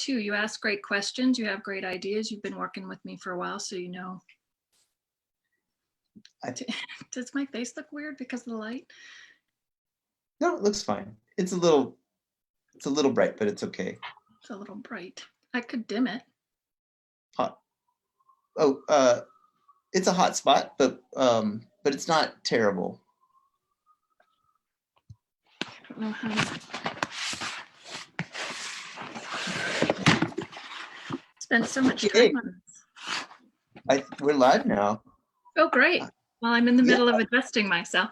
too. You ask great questions. You have great ideas. You've been working with me for a while, so you know. Does my face look weird because of the light? No, it looks fine. It's a little bright, but it's okay. It's a little bright. I could dim it. Hot. Oh, it's a hot spot, but it's not terrible. I don't know how to spend so much time on this. We're live now. Oh, great. Well, I'm in the middle of adjusting myself.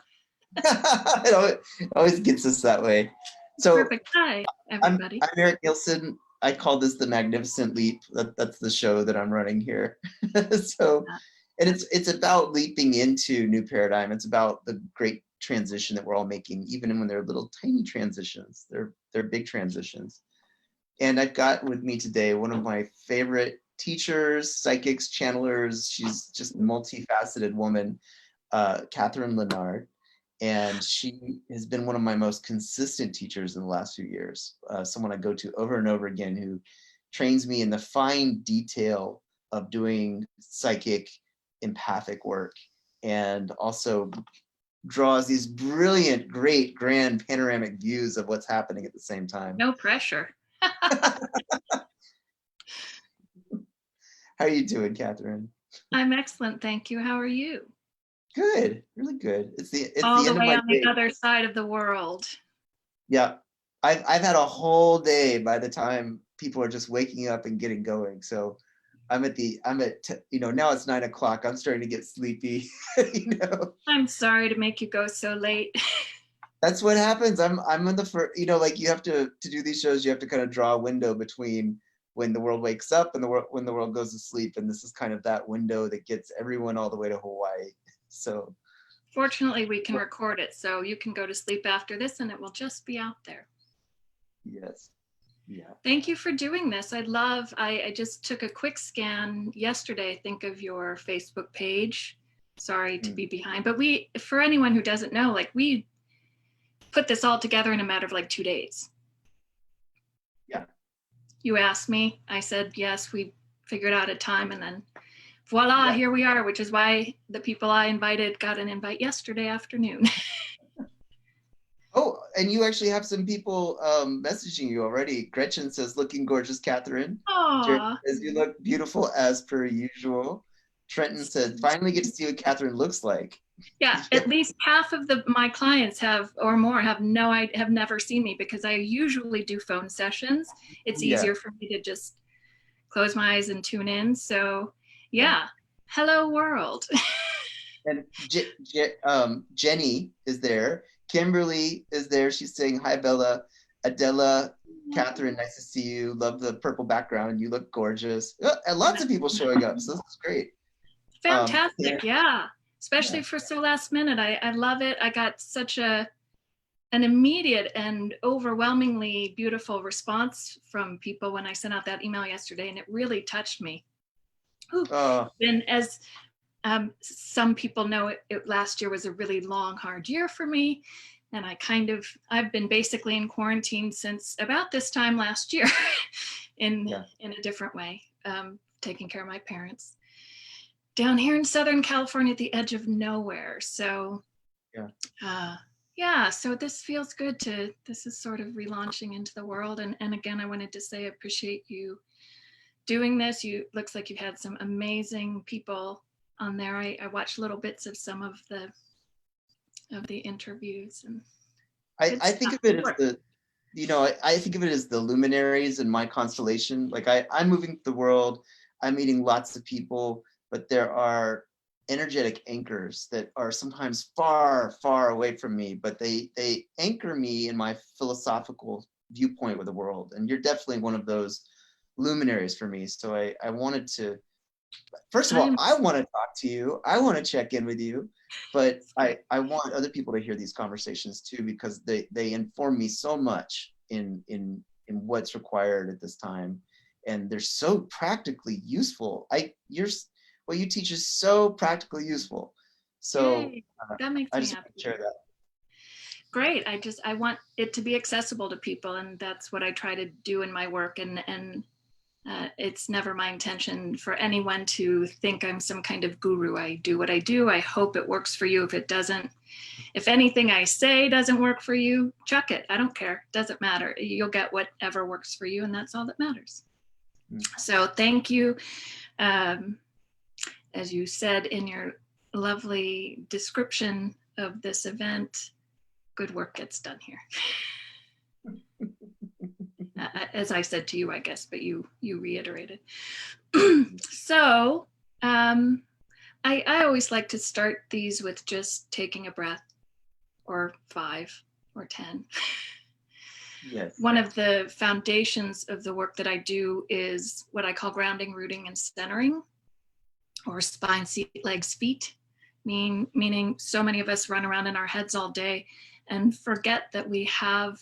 It always gets us that way. So perfect. Hi, everybody. I'm Eric Nielson. I call this the Magnificent Leap. That's the show that I'm running here. So, and it's about leaping into new paradigm. It's about the great transition that we're all making, even when they're little tiny transitions. They're big transitions. And I've got with me today one of my favorite teachers, psychics, channelers. She's just a multifaceted woman, Catherine Linard. And she has been one of my most consistent teachers in the last few years. Someone I go to over and over again who trains me in the fine detail of doing psychic, empathic work, and also draws these brilliant, great, grand panoramic views of what's happening at the same time. No pressure. How are you doing, Catherine? I'm excellent, thank you. How are you? Good, really good. It's the all the end the way of my on day. The other side of the world. Yeah, I've had a whole day by the time people are just waking up and getting going. So I'm at now it's 9 o'clock. I'm starting to get sleepy. I'm sorry to make you go so late. That's what happens. I'm in the first, like you have to do these shows, you have to kind of draw a window between when the world wakes up and when the world goes to sleep. And this is kind of that window that gets everyone all the way to Hawaii. So fortunately we can record it, so you can go to sleep after this and it will just be out there. Yes. Yeah. Thank you for doing this. I just took a quick scan yesterday, I think, of your Facebook page. Sorry to be behind, but for anyone who doesn't know, we put this all together in a matter of 2 days. Yeah. You asked me, I said yes, we figured out a time, and then voila, yeah. Here we are, which is why the people I invited got an invite yesterday afternoon. Oh, and you actually have some people messaging you already. Gretchen says, looking gorgeous, Catherine. Jared says, you look beautiful as per usual. Trenton said, finally get to see what Catherine looks like. Yeah, at least half of my clients have never seen me, because I usually do phone sessions. It's easier for me to just close my eyes and tune in. So yeah. Hello world. And Jenny is there. Kimberly is there. She's saying, hi, Bella. Adela, Catherine, nice to see you. Love the purple background. You look gorgeous. Oh, and lots of people showing up. So this is great. Fantastic. Yeah. Especially for so last minute. I love it. I got such an immediate and overwhelmingly beautiful response from people when I sent out that email yesterday, and it really touched me. And as some people know, last year was a really long, hard year for me. And I've been basically in quarantine since about this time last year in a different way, taking care of my parents down here in Southern California at the edge of nowhere. So so this feels good this is sort of relaunching into the world. And again, I wanted to say I appreciate you doing this. Looks like you've had some amazing people on there. I watched little bits of some of the interviews, and I think of it as I think of it as the luminaries in my constellation. I'm moving the world, I'm meeting lots of people, but there are energetic anchors that are sometimes far, far away from me, but they anchor me in my philosophical viewpoint with the world. And you're definitely one of those luminaries for me. So I wanted to, first of all, I want to talk to you. I want to check in with you, but I want other people to hear these conversations too, because they inform me so much in what's required at this time. And they're so practically useful. What you teach is so practically useful. So that makes me happy. Share that. Great. I want it to be accessible to people, and that's what I try to do in my work. And It's never my intention for anyone to think I'm some kind of guru. I do what I do. I hope it works for you. If it doesn't, if anything I say doesn't work for you, chuck it. I don't care. It doesn't matter. You'll get whatever works for you, and that's all that matters. So thank you. As you said in your lovely description of this event, good work gets done here. As I said to you, I guess, but you reiterated. So I always like to start these with just taking a breath, or 5 or 10. Yes. One of the foundations of the work that I do is what I call grounding, rooting, and centering, or spine, seat, legs, feet. Meaning so many of us run around in our heads all day and forget that we have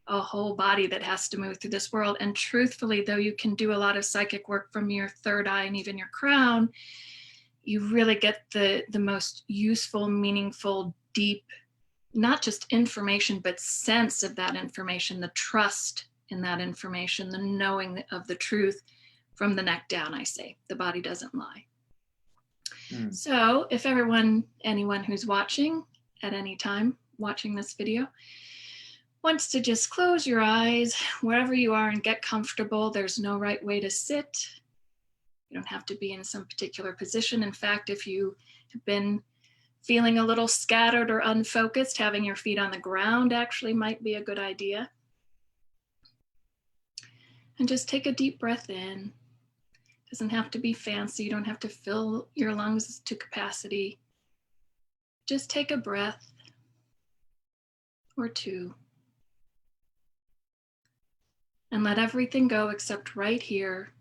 a whole body that has to move through this world. And truthfully, though you can do a lot of psychic work from your third eye and even your crown, you really get the most useful, meaningful, deep, not just information, but sense of that information, the trust in that information, the knowing of the truth from the neck down, I say. The body doesn't lie. So if anyone who's watching at any time, watching this video, wants to just close your eyes wherever you are and get comfortable. There's no right way to sit. You don't have to be in some particular position. In fact, if you have been feeling a little scattered or unfocused, having your feet on the ground actually might be a good idea. And just take a deep breath in. Doesn't have to be fancy. You don't have to fill your lungs to capacity. Just take a breath or two. And let everything go except right here,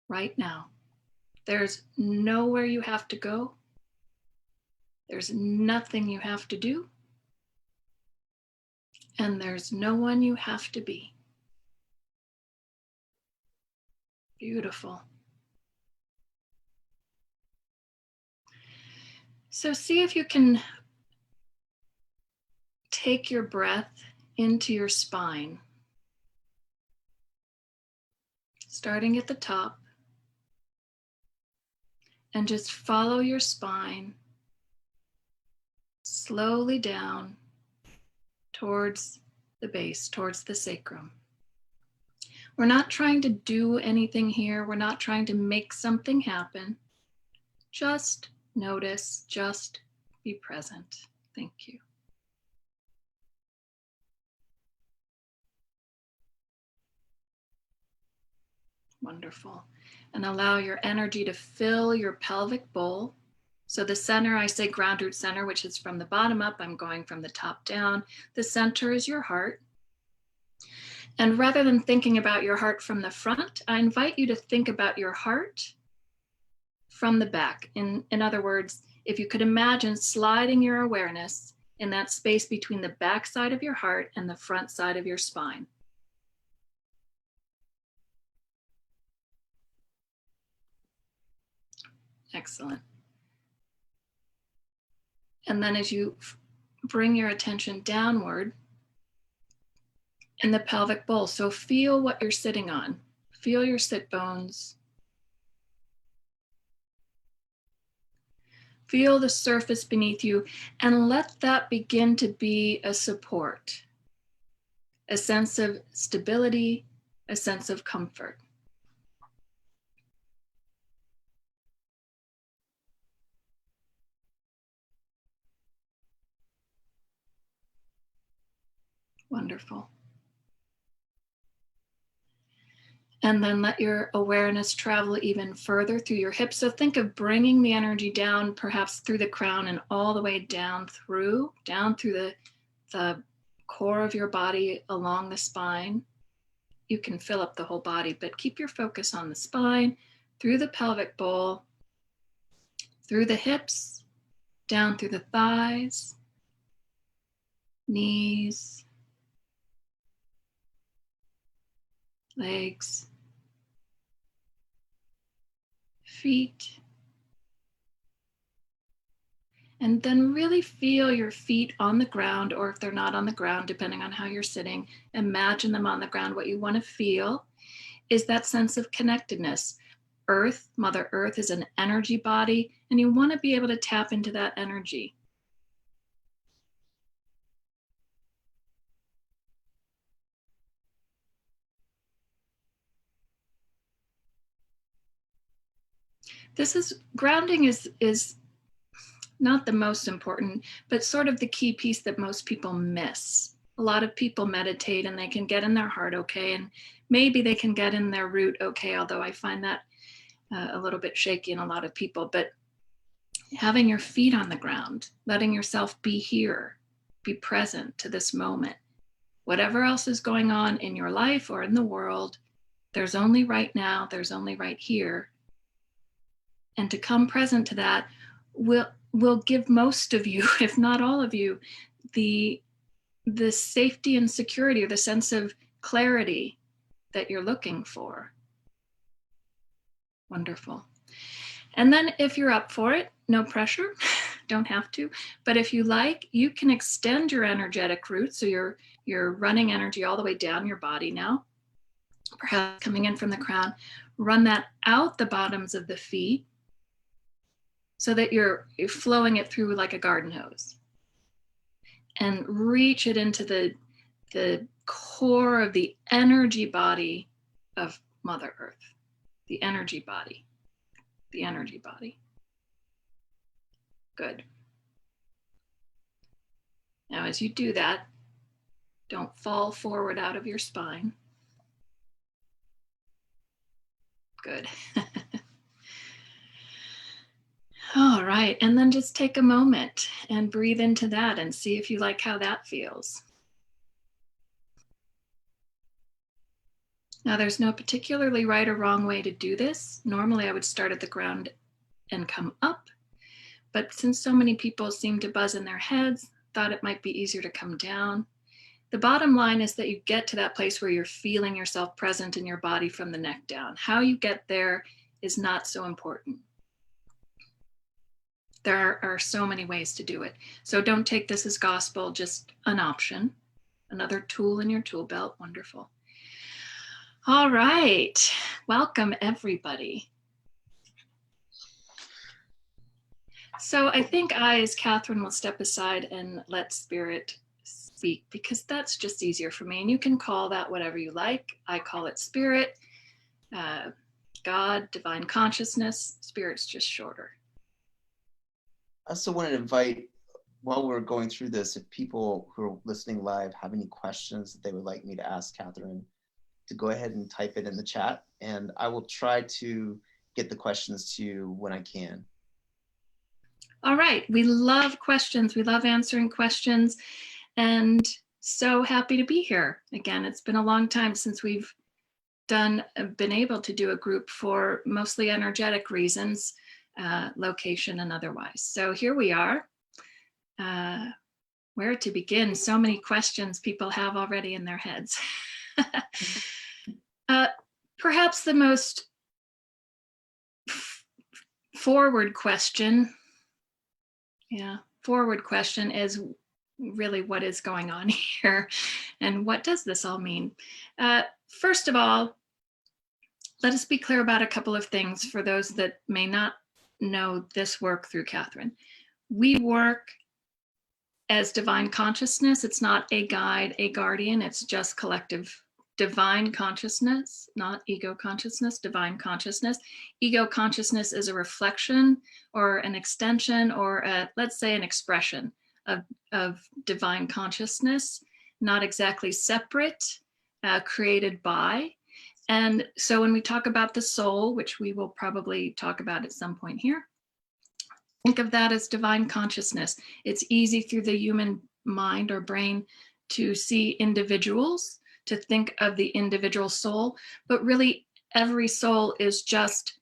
right now. There's nowhere you have to go. There's nothing you have to do. And there's no one you have to be. Beautiful. So see if you can take your breath into your spine, starting at the top, and just follow your spine slowly down towards the base, towards the sacrum. We're not trying to do anything here. We're not trying to make something happen. Just notice, just be present. Thank you. Wonderful. And allow your energy to fill your pelvic bowl. So the center, I say ground root center, which is from the bottom up. I'm going from the top down. The center is your heart. And rather than thinking about your heart from the front, I invite you to think about your heart from the back. In other words, if you could imagine sliding your awareness in that space between the back side of your heart and the front side of your spine. Excellent. And then as you bring your attention downward in the pelvic bowl, so feel what you're sitting on. Feel your sit bones. Feel the surface beneath you and let that begin to be a support, a sense of stability, a sense of comfort. Wonderful. And then let your awareness travel even further through your hips. So think of bringing the energy down, perhaps through the crown and all the way down through the core of your body along the spine. You can fill up the whole body, but keep your focus on the spine, through the pelvic bowl, through the hips, down through the thighs, knees, legs, feet. And then really feel your feet on the ground, or if they're not on the ground, depending on how you're sitting, imagine them on the ground, what you want to feel. is that sense of connectedness. Earth, Mother Earth, is an energy body, and you want to be able to tap into that energy. Grounding is not the most important, but sort of the key piece that most people miss. A lot of people meditate and they can get in their heart okay, and maybe they can get in their root okay, although I find that a little bit shaky in a lot of people. But having your feet on the ground, letting yourself be here, be present to this moment. Whatever else is going on in your life or in the world, there's only right now, there's only right here. And to come present to that will give most of you, if not all of you, the safety and security, or the sense of clarity that you're looking for. Wonderful. And then if you're up for it, no pressure, don't have to, but if you like, you can extend your energetic roots. So you're running energy all the way down your body now, perhaps coming in from the crown, run that out the bottoms of the feet, so that you're flowing it through like a garden hose, and reach it into the core of the energy body of Mother Earth, the energy body, the energy body. Good. Now, as you do that, don't fall forward out of your spine. Good. All right, and then just take a moment and breathe into that and see if you like how that feels. Now, there's no particularly right or wrong way to do this. Normally, I would start at the ground and come up, but since so many people seem to buzz in their heads, thought it might be easier to come down. The bottom line is that you get to that place where you're feeling yourself present in your body from the neck down. How you get there is not so important. There are so many ways to do it. So don't take this as gospel, just an option, another tool in your tool belt. Wonderful. All right. Welcome, everybody. So I think I, as Catherine, will step aside and let Spirit speak, because that's just easier for me. And you can call that whatever you like. I call it Spirit, God, divine consciousness. Spirit's just shorter. I also wanted to invite, while we're going through this, if people who are listening live have any questions that they would like me to ask Catherine, to go ahead and type it in the chat, and I will try to get the questions to you when I can. All right, we love questions. We love answering questions, and so happy to be here. Again, it's been a long time since we've been able to do a group for mostly energetic reasons, location and otherwise. So here we are. Where to begin? So many questions people have already in their heads. Perhaps the most forward question is really, what is going on here, and what does this all mean? First of all, let us be clear about a couple of things for those that may not know this work through Catherine. We work as divine consciousness. It's not a guide, a guardian. It's just collective divine consciousness, not ego consciousness, divine consciousness. Ego consciousness is a reflection or an extension, or let's say an expression of divine consciousness, not exactly separate, created by. And so when we talk about the soul, which we will probably talk about at some point here, think of that as divine consciousness. It's easy through the human mind or brain to see individuals, to think of the individual soul, but really every soul is just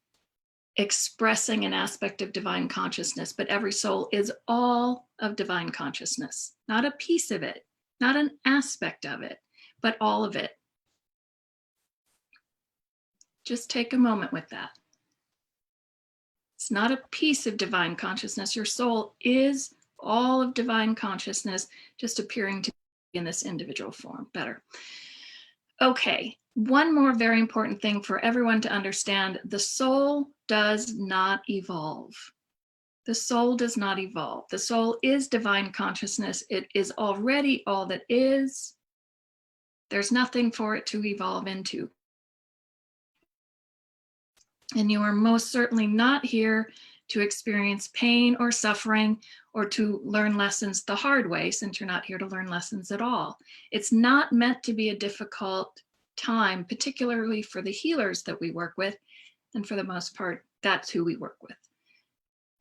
expressing an aspect of divine consciousness, but every soul is all of divine consciousness, not a piece of it, not an aspect of it, but all of it. Just take a moment with that. It's not a piece of divine consciousness. Your soul is all of divine consciousness, just appearing to be in this individual form. Better. Okay, One more very important thing for everyone to understand: the soul does not evolve. The soul does not evolve. The soul is divine consciousness. It is already all that is. There's nothing for it to evolve into. And you are most certainly not here to experience pain or suffering or to learn lessons the hard way, since you're not here to learn lessons at all. It's not meant to be a difficult time, particularly for the healers that we work with. And for the most part, that's who we work with.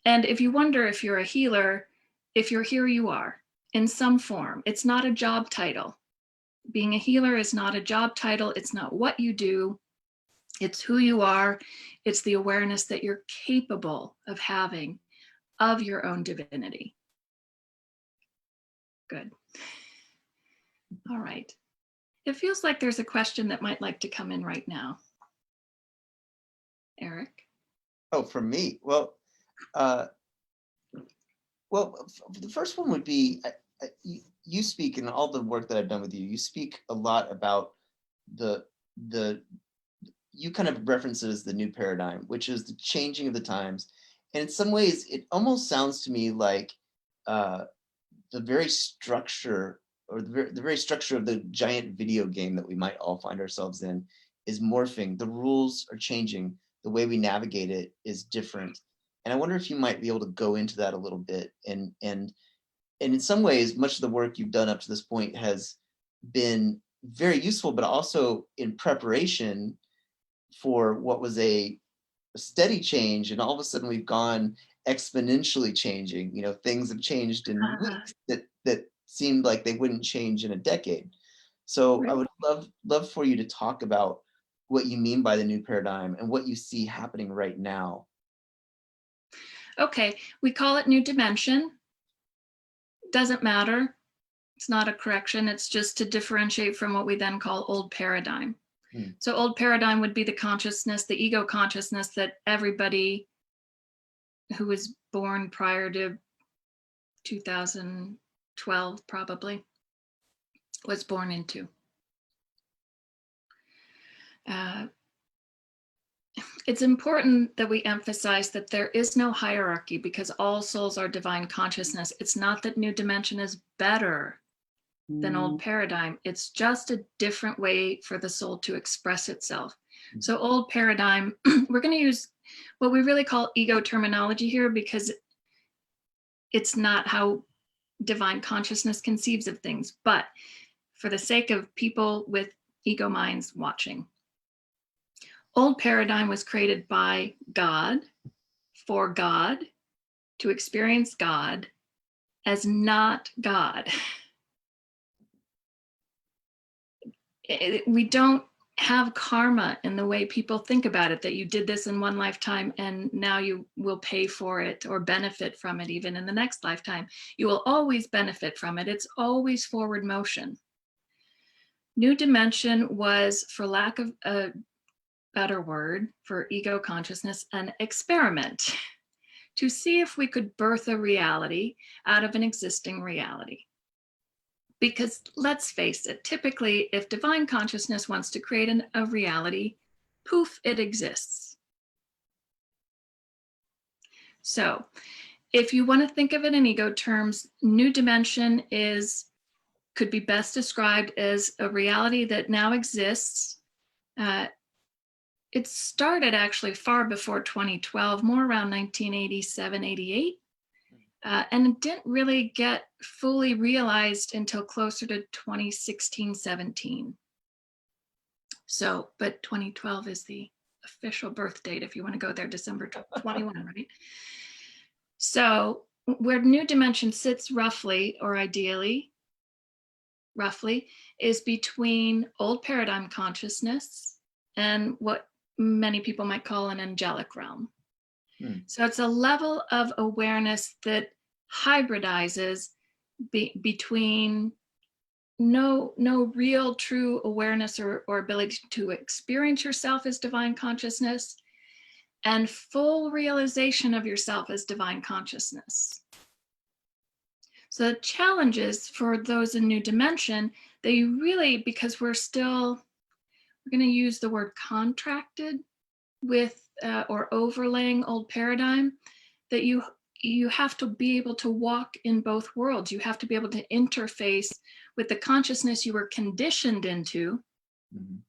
And if you wonder if you're a healer, if you're here, you are in some form. It's not a job title. Being a healer is not a job title. It's not what you do. It's who you are. It's the awareness that you're capable of having of your own divinity. Good. All right. It feels like there's a question that might like to come in right now. Eric? Oh, from me? Well, the first one would be, you speak in all the work that I've done with you, you speak a lot about you kind of reference it as the new paradigm, which is the changing of the times. And in some ways, it almost sounds to me like the very structure, or the very structure of the giant video game that we might all find ourselves in is morphing. The rules are changing. The way we navigate it is different. And I wonder if you might be able to go into that a little bit. And in some ways, much of the work you've done up to this point has been very useful, but also in preparation for what was a steady change. And all of a sudden we've gone exponentially changing. You know, things have changed in weeks that seemed like they wouldn't change in a decade. So Right. I would love for you to talk about what you mean by the new paradigm and what you see happening right now. Okay, we call it new dimension. Doesn't matter. It's not a correction. It's just to differentiate from what we then call old paradigm. So old paradigm would be the consciousness, the ego consciousness that everybody who was born prior to 2012 probably was born into. It's important that we emphasize that there is no hierarchy, because all souls are divine consciousness. It's not that new dimension is better than old paradigm. It's just a different way for the soul to express itself. So old paradigm, we're going to use what we really call ego terminology here, because it's not how divine consciousness conceives of things. But for the sake of people with ego minds watching, old paradigm was created by God, for God, to experience God as not God. We don't have karma in the way people think about it, that you did this in one lifetime and now you will pay for it or benefit from it even in the next lifetime. You will always benefit from it. It's always forward motion. New dimension was, for lack of a better word for ego consciousness, an experiment to see if we could birth a reality out of an existing reality. Because let's face it, typically, if divine consciousness wants to create a reality, poof, it exists. So if you want to think of it in ego terms, new dimension could be best described as a reality that now exists. It started actually far before 2012, more around 1987, 88. And it didn't really get fully realized until closer to 2016, 17. So, but 2012 is the official birth date, if you want to go there, December 21, right? So where new dimension sits roughly, or ideally, roughly, is between old paradigm consciousness and what many people might call an angelic realm. So it's a level of awareness that hybridizes between no real true awareness or ability to experience yourself as divine consciousness, and full realization of yourself as divine consciousness. So the challenges for those in new dimension, they really, because we're still we're going to use the word contracted with or overlaying old paradigm, that you have to be able to walk in both worlds. You have to be able to interface with the consciousness you were conditioned into, Mhm.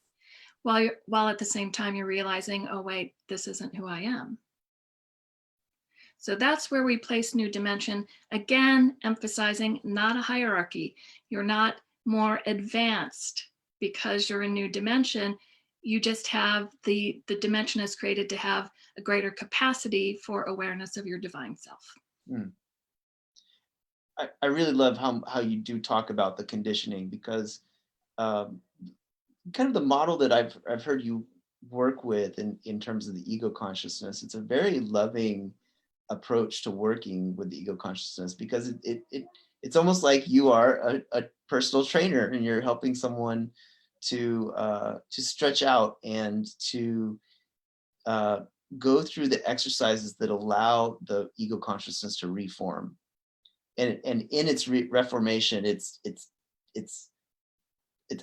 while at the same time you're realizing, oh wait, this isn't who I am. So that's where we place new dimension. Again, emphasizing not a hierarchy. You're not more advanced because you're a new dimension. You just have the dimension is created to have a greater capacity for awareness of your divine self. Mm. I really love how you do talk about the conditioning, because um, kind of the model that I've heard you work with in terms of the ego consciousness, it's a very loving approach to working with the ego consciousness, because it's almost like you are a personal trainer and you're helping someone to stretch out and to uh, go through the exercises that allow the ego consciousness to reform. And in its reformation, it's it's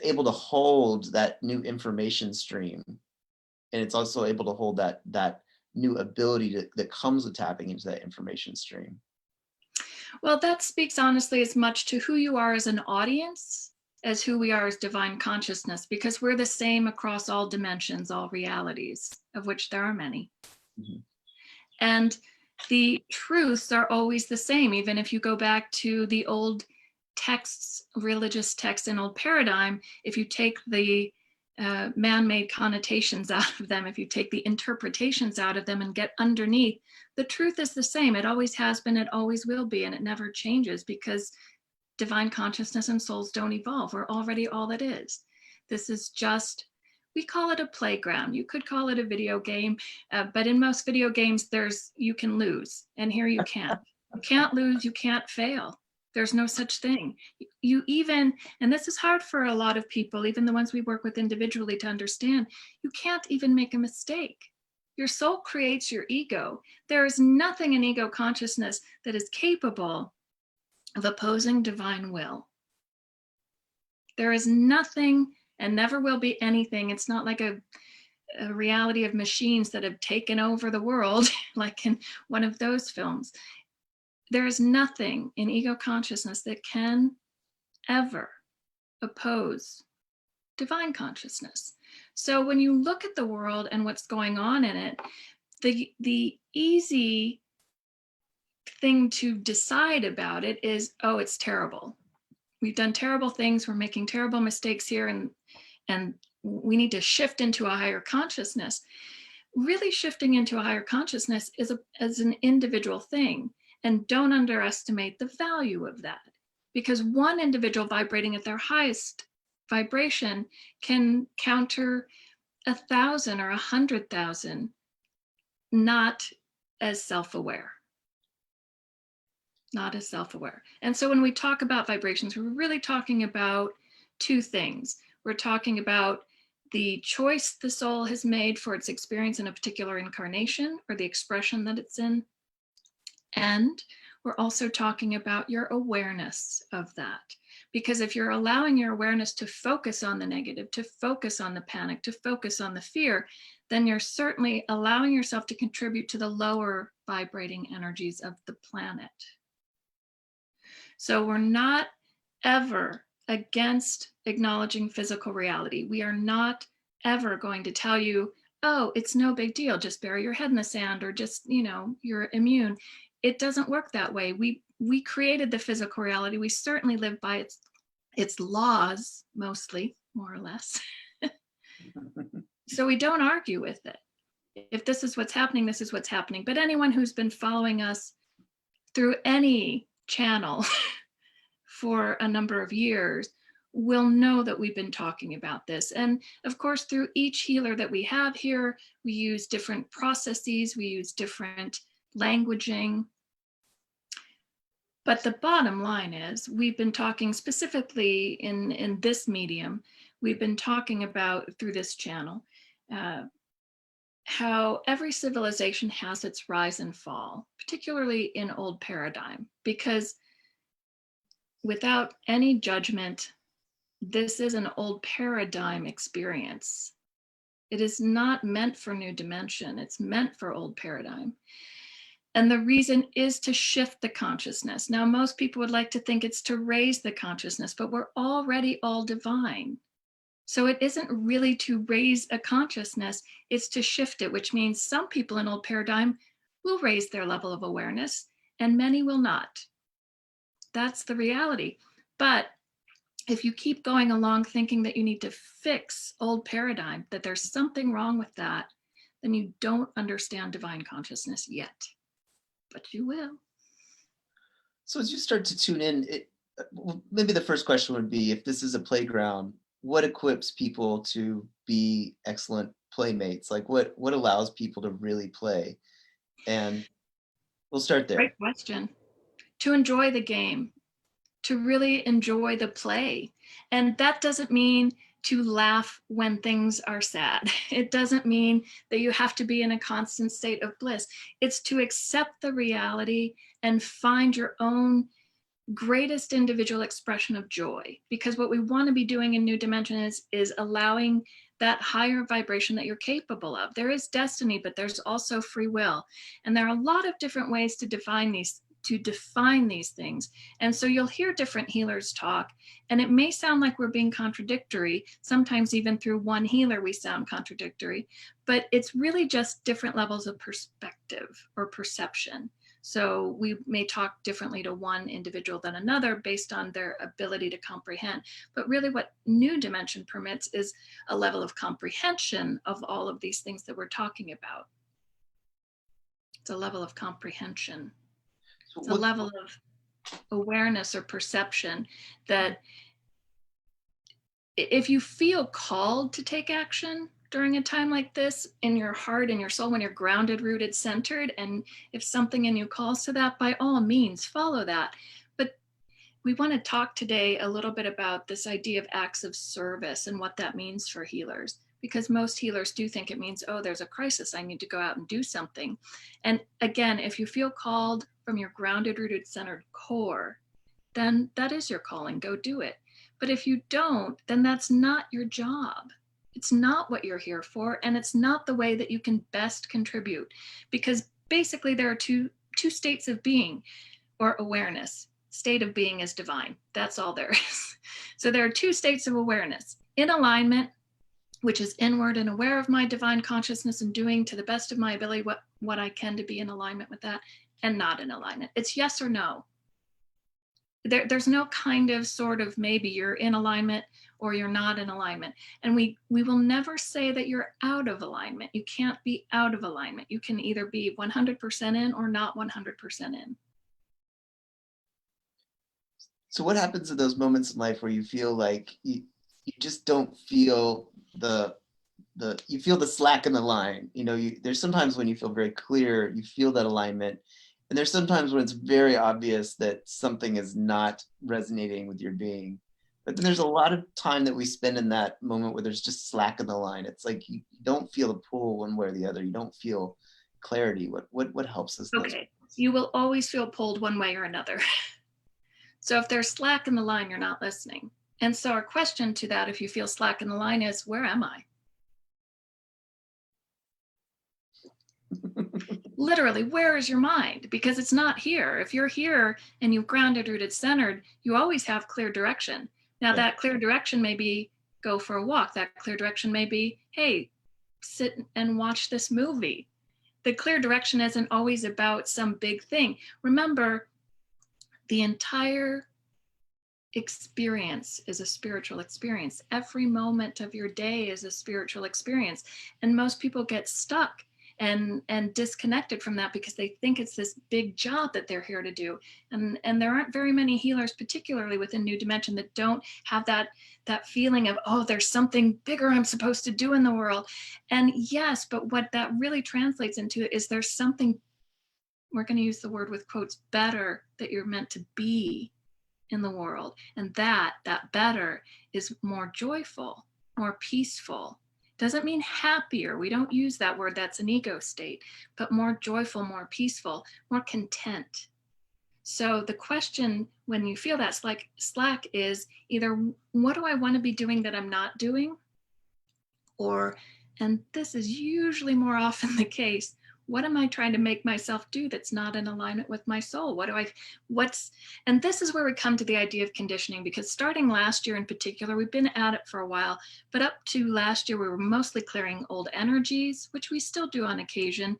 able to hold that new information stream, and it's also able to hold that new ability that comes with tapping into that information stream. Well, that speaks honestly as much to who you are as an audience as who we are as divine consciousness, because we're the same across all dimensions, all realities, of which there are many. Mhm. And the truths are always the same, even if you go back to the old texts, religious texts in old paradigm. If you take the man-made connotations out of them, if you take the interpretations out of them and get underneath, the truth is the same. It always has been, it always will be, and it never changes, because divine consciousness and souls don't evolve. We're already all that is. This is just, we call it a playground. You could call it a video game, but in most video games, you can lose, and here you can't. You can't lose, you can't fail. There's no such thing. You even, and this is hard for a lot of people, even the ones we work with individually, to understand, you can't even make a mistake. Your soul creates your ego. There is nothing in ego consciousness that is capable of opposing divine will. There is nothing and never will be anything. It's not like a reality of machines that have taken over the world, like in one of those films. There is nothing in ego consciousness that can ever oppose divine consciousness. So when you look at the world and what's going on in it, the easy thing to decide about it is, oh, it's terrible. We've done terrible things. We're making terrible mistakes here, and we need to shift into a higher consciousness. Really, shifting into a higher consciousness is an individual thing, and don't underestimate the value of that, because one individual vibrating at their highest vibration can counter 1,000 or 100,000 not as self-aware. Not as self-aware. And so when we talk about vibrations, we're really talking about two things. We're talking about the choice the soul has made for its experience in a particular incarnation, or the expression that it's in. And we're also talking about your awareness of that. Because if you're allowing your awareness to focus on the negative, to focus on the panic, to focus on the fear, then you're certainly allowing yourself to contribute to the lower vibrating energies of the planet. So we're not ever against acknowledging physical reality. We are not ever going to tell you, oh, it's no big deal, just bury your head in the sand, or just, you're immune. It doesn't work that way. We created the physical reality. We certainly live by its laws, mostly, more or less. So we don't argue with it. If this is what's happening, this is what's happening. But anyone who's been following us through any channel for a number of years will know that we've been talking about this. And of course, through each healer that we have here, we use different processes, we use different languaging. But the bottom line is, we've been talking specifically in this medium, we've been talking about, through this channel, how every civilization has its rise and fall, particularly in old paradigm, because without any judgment, this is an old paradigm experience. It is not meant for new dimension. It's meant for old paradigm. And the reason is to shift the consciousness. Now, most people would like to think it's to raise the consciousness, but we're already all divine. So it isn't really to raise a consciousness, it's to shift it, which means some people in old paradigm will raise their level of awareness and many will not. That's the reality. But if you keep going along thinking that you need to fix old paradigm, that there's something wrong with that, then you don't understand divine consciousness yet. But you will. So as you start to tune in, maybe the first question would be, if this is a playground, what equips people to be excellent playmates? Like what allows people to really play? And we'll start there. Great question. To enjoy the game, to really enjoy the play. And that doesn't mean to laugh when things are sad. It doesn't mean that you have to be in a constant state of bliss. It's to accept the reality and find your own greatest individual expression of joy. Because what we want to be doing in New Dimension is allowing that higher vibration that you're capable of. There is destiny, but there's also free will. And there are a lot of different ways to define these things. And so you'll hear different healers talk, and it may sound like we're being contradictory. Sometimes even through one healer, we sound contradictory, but it's really just different levels of perspective or perception. So we may talk differently to one individual than another based on their ability to comprehend. But really what New Dimension permits is a level of comprehension of all of these things that we're talking about. It's a level of comprehension. It's a level of awareness or perception that if you feel called to take action during a time like this in your heart and your soul, when you're grounded, rooted, centered, and if something in you calls to that, by all means, follow that. But we want to talk today a little bit about this idea of acts of service and what that means for healers. Because most healers do think it means, oh, there's a crisis, I need to go out and do something. And again, if you feel called from your grounded, rooted, centered core, then that is your calling, go do it. But if you don't, then that's not your job. It's not what you're here for, and it's not the way that you can best contribute. Because basically there are two states of being or awareness. State of being is divine. That's all there is. So there are two states of awareness. In alignment, which is inward and aware of my divine consciousness and doing to the best of my ability what I can to be in alignment with that, and not in alignment. It's yes or no. There's no kind of sort of maybe you're in alignment or you're not in alignment. And we will never say that you're out of alignment. You can't be out of alignment. You can either be 100% in or not 100% in. So what happens in those moments in life where you feel like you just don't feel you feel the slack in the line? You know, there's sometimes when you feel very clear, you feel that alignment. And there's sometimes when it's very obvious that something is not resonating with your being. But then there's a lot of time that we spend in that moment where there's just slack in the line. It's like you don't feel the pull one way or the other. You don't feel clarity. What helps us? Okay, you will always feel pulled one way or another. So if there's slack in the line, you're not listening. And so our question to that, if you feel slack in the line, is where am I? Literally, where is your mind? Because it's not here. If you're here and you've grounded, rooted, centered, you always have clear direction. Now, Yeah. That clear direction may be go for a walk. That clear direction may be, hey, sit and watch this movie. The clear direction isn't always about some big thing. Remember, the entire experience is a spiritual experience. Every moment of your day is a spiritual experience. And most people get stuck and disconnected from that because they think it's this big job that they're here to do. And there aren't very many healers, particularly within New Dimension, that don't have that feeling of, oh, there's something bigger I'm supposed to do in the world. And yes, but what that really translates into is there's something, we're going to use the word with quotes, better that you're meant to be in the world. And that better is more joyful, more peaceful. Doesn't mean happier. We don't use that word. That's an ego state, but more joyful, more peaceful, more content. So the question when you feel that slack is either what do I want to be doing that I'm not doing? Or And this is usually more often the case. What am I trying to make myself do that's not in alignment with my soul? And this is where we come to the idea of conditioning, because starting last year in particular, we've been at it for a while, but up to last year, we were mostly clearing old energies, which we still do on occasion.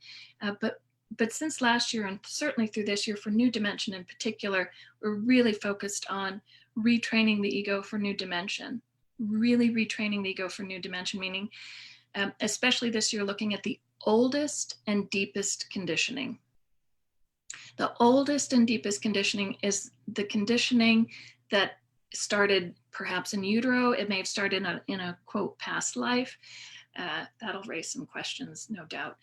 But since last year, and certainly through this year for New Dimension in particular, we're really focused on retraining the ego for New Dimension, really retraining the ego for New Dimension, meaning especially this year, looking at the oldest and deepest conditioning. The oldest and deepest conditioning is the conditioning that started perhaps in utero. It may have started in a quote past life. That'll raise some questions, no doubt.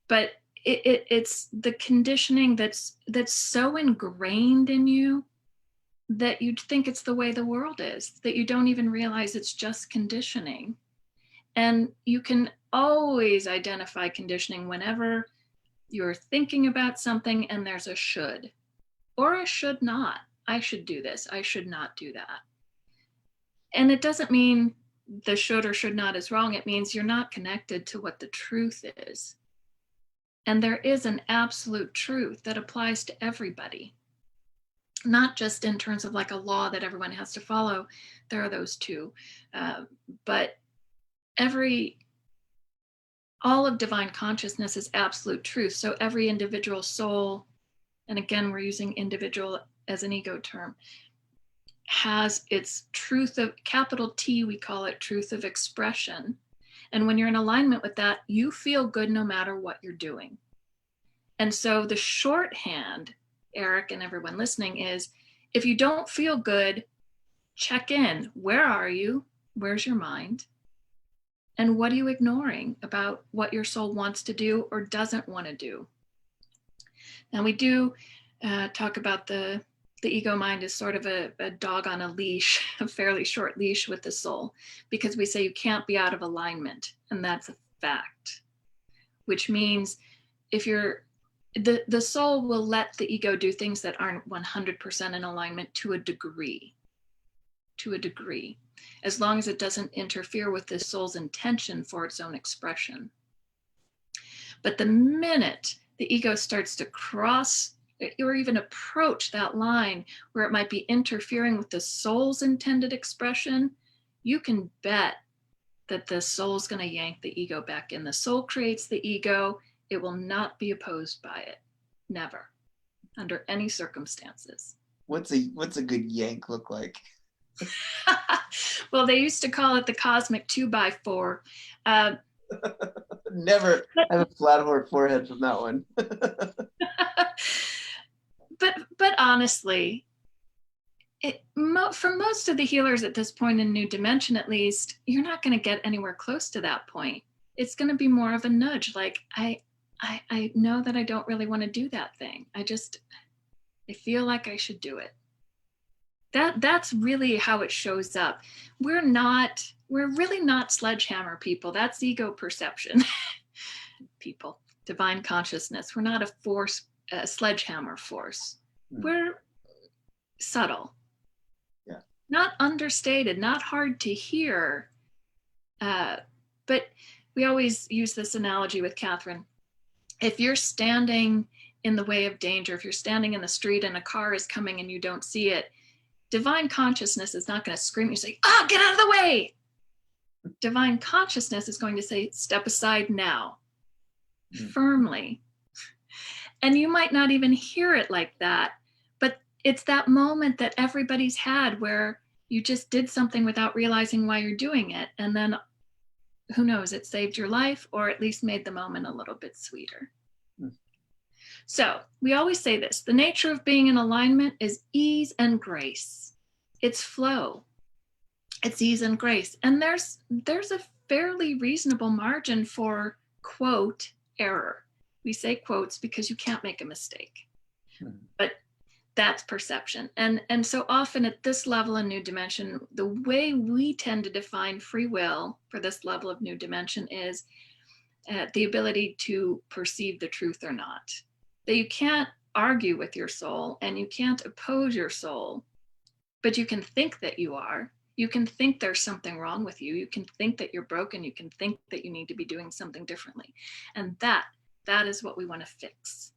But it's the conditioning that's so ingrained in you that you'd think it's the way the world is, that you don't even realize it's just conditioning. And you can always identify conditioning whenever you're thinking about something and there's a should or a should not. I should do this. I should not do that. And it doesn't mean the should or should not is wrong. It means you're not connected to what the truth is. And there is an absolute truth that applies to everybody, not just in terms of like a law that everyone has to follow. There are those too. But all of divine consciousness is absolute truth. So every individual soul, and again, we're using individual as an ego term, has its truth of, capital T, we call it truth of expression. And when you're in alignment with that, you feel good no matter what you're doing. And so the shorthand, Eric and everyone listening, is if you don't feel good, check in. Where are you? Where's your mind? And what are you ignoring about what your soul wants to do or doesn't want to do? Now we do talk about the ego mind as sort of a dog on a leash, a fairly short leash with the soul, because we say you can't be out of alignment. And that's a fact, which means if the soul will let the ego do things that aren't 100% in alignment to a degree, as long as it doesn't interfere with the soul's intention for its own expression. But the minute the ego starts to cross or even approach that line where it might be interfering with the soul's intended expression, you can bet that the soul's going to yank the ego back in. The soul creates the ego. It will not be opposed by it. Never, under any circumstances. What's a good yank look like? Well, they used to call it the cosmic 2x4. Never have a flat forehead from that one. But honestly, for most of the healers at this point in New Dimension, at least, you're not going to get anywhere close to that point. It's going to be more of a nudge, like I know that I don't really want to do that thing. I feel like I should do it. That's really how it shows up. We're really not sledgehammer people. That's ego perception. People, divine consciousness. We're not a sledgehammer force. We're subtle. Yeah. Not understated, not hard to hear. But we always use this analogy with Catherine. If you're standing in the way of danger, if you're standing in the street and a car is coming and you don't see it, divine consciousness is not going to scream and say, get out of the way. Divine consciousness is going to say, step aside now, firmly. And you might not even hear it like that, but it's that moment that everybody's had where you just did something without realizing why you're doing it. And then who knows, it saved your life or at least made the moment a little bit sweeter. So we always say this, the nature of being in alignment is ease and grace. It's flow. It's ease and grace. And there's a fairly reasonable margin for quote error. We say quotes because you can't make a mistake, but that's perception. And so often at this level in New Dimension, the way we tend to define free will for this level of New Dimension is the ability to perceive the truth or not. That you can't argue with your soul and you can't oppose your soul, but you can think that you are. You can think there's something wrong with you. You can think that you're broken. You can think that you need to be doing something differently. And that is what we want to fix.